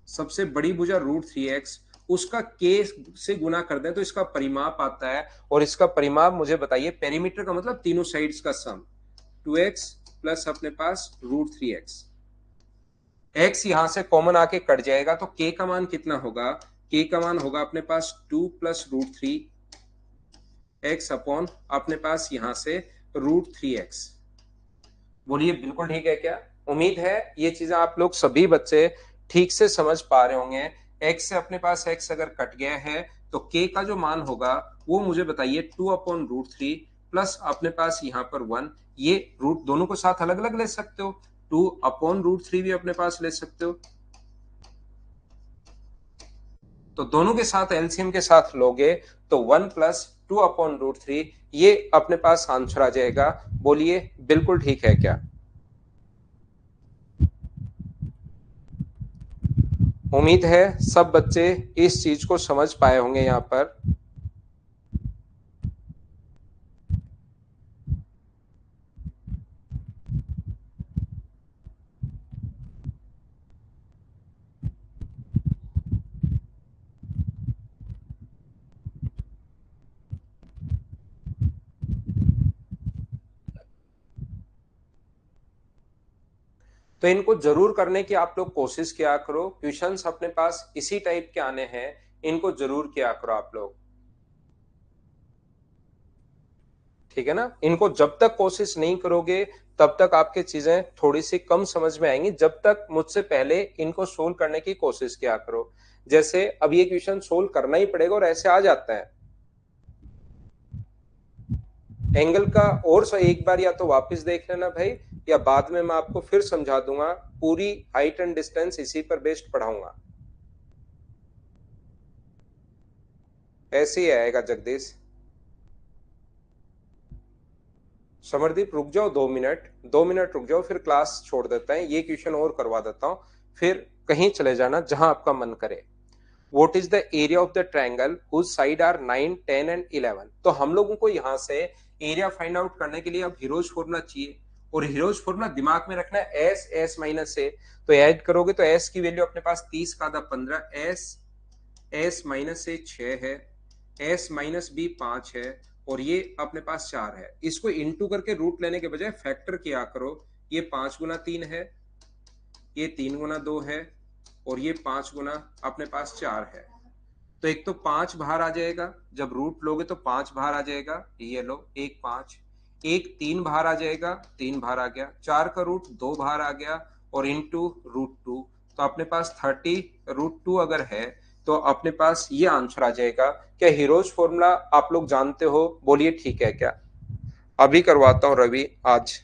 सबसे बड़ी भुजा √3x, उसका k से गुना कर दें तो इसका परिमाप आता है। और इसका परिमाप मुझे बताइए, पेरीमीटर का मतलब तीनों साइड्स का सम, 2x प्लस अपने पास √3x। x यहां से कॉमन आके कट जाएगा तो k का मान कितना होगा? k का मान होगा अपने पास 2 प्लस √3 x अपॉन अपने पास यहां से √3x। बोलिए बिल्कुल ठीक है क्या? उम्मीद है ये चीजें आप लोग सभी बच्चे ठीक से समझ पा रहे होंगे। x से अपने पास x अगर कट गया है तो k का जो मान होगा वो मुझे बताइए 2/√3 प्लस अपने पास यहाँ पर 1। ये रूट दोनों को साथ अलग अलग ले सकते हो, 2/√3 भी अपने पास ले सकते हो। तो दोनों के साथ एलसीएम के साथ लोगे तो 1 प्लस 2/√3, ये अपने पास आंसर आ जाएगा। बोलिए बिल्कुल ठीक है क्या? उम्मीद है सब बच्चे इस चीज को समझ पाए होंगे यहां पर। तो इनको जरूर करने की आप लोग कोशिश किया करो, क्वेश्चंस अपने पास इसी टाइप के आने हैं, इनको जरूर किया करो आप लोग, ठीक है ना? इनको जब तक कोशिश नहीं करोगे तब तक आपके चीजें थोड़ी सी कम समझ में आएंगी। जब तक मुझसे पहले इनको सोल्व करने की कोशिश किया करो। जैसे अब ये क्वेश्चन सोल्व करना ही पड़ेगा और ऐसे आ जाता है एंगल का। और एक बार या तो वापस देख लेना भाई, या बाद में मैं आपको फिर समझा दूंगा, पूरी हाइट एंड डिस्टेंस इसी पर बेस्ड पढ़ाऊंगा। ऐसे ही आएगा जगदीश। समरदीप रुक जाओ 2 मिनट, 2 मिनट रुक जाओ, फिर क्लास छोड़ देता है, ये क्वेश्चन और करवा देता हूं, फिर कहीं चले जाना जहां आपका मन करे। What is the area of the triangle whose side are 9, 10 and 11? तो हम लोगों को यहाँ से एरिया फाइंड आउट करने के लिए अब हीरोज फॉर्मूला चाहिए, और हीरोज फॉर्मूला दिमाग में रखना है एस एस माइनस ए। तो ऐड करोगे तो एस की वैल्यू अपने पास 30 का आधा 15, एस एस माइनस ए 6 है, एस माइनस बी 5 है, और ये अपने पास 4 है। इसको इंटू करके रूट लेने के बजाय फैक्टर किया करो। ये 5 गुना 3 है, ये 3 गुना 2 है, और ये 5 गुना अपने पास 4 है। तो एक तो 5 बाहर आ जाएगा, जब रूट लोगे तो 5 बाहर आ जाएगा, ये लो एक 5, एक 3 बाहर आ जाएगा, 3 बाहर आ गया, 4 का रूट 2 बाहर आ गया, और इंटू √2। तो अपने पास 30√2 अगर है तो अपने पास ये आंसर आ जाएगा। क्या हीरोज फॉर्मूला आप लोग जानते हो? बोलिए ठीक है क्या? अभी करवाता हूं रवि आज।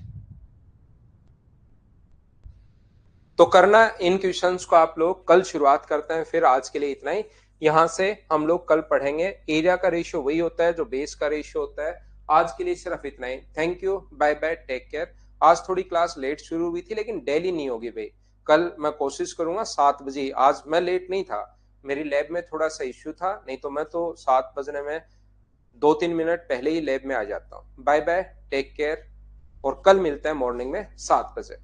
तो करना इन क्वेश्चंस को आप लोग, कल शुरुआत करते हैं, फिर आज के लिए इतना ही। यहां से हम लोग कल पढ़ेंगे। एरिया का रेशियो वही होता है जो बेस का रेशियो होता है। आज के लिए सिर्फ इतना ही। Thank you, bye bye, take care. आज थोड़ी क्लास लेट शुरू हुई थी, लेकिन डेली नहीं होगी भाई। कल मैं कोशिश करूंगा 7 बजे। आज मैं लेट नहीं था, मेरी लैब में थोड़ा सा इश्यू था, नहीं तो मैं तो 7 बजने में 2-3 मिनट पहले ही लैब में आ जाता हूँ। बाय बाय, टेक केयर, और कल मिलते हैं मॉर्निंग में 7 बजे।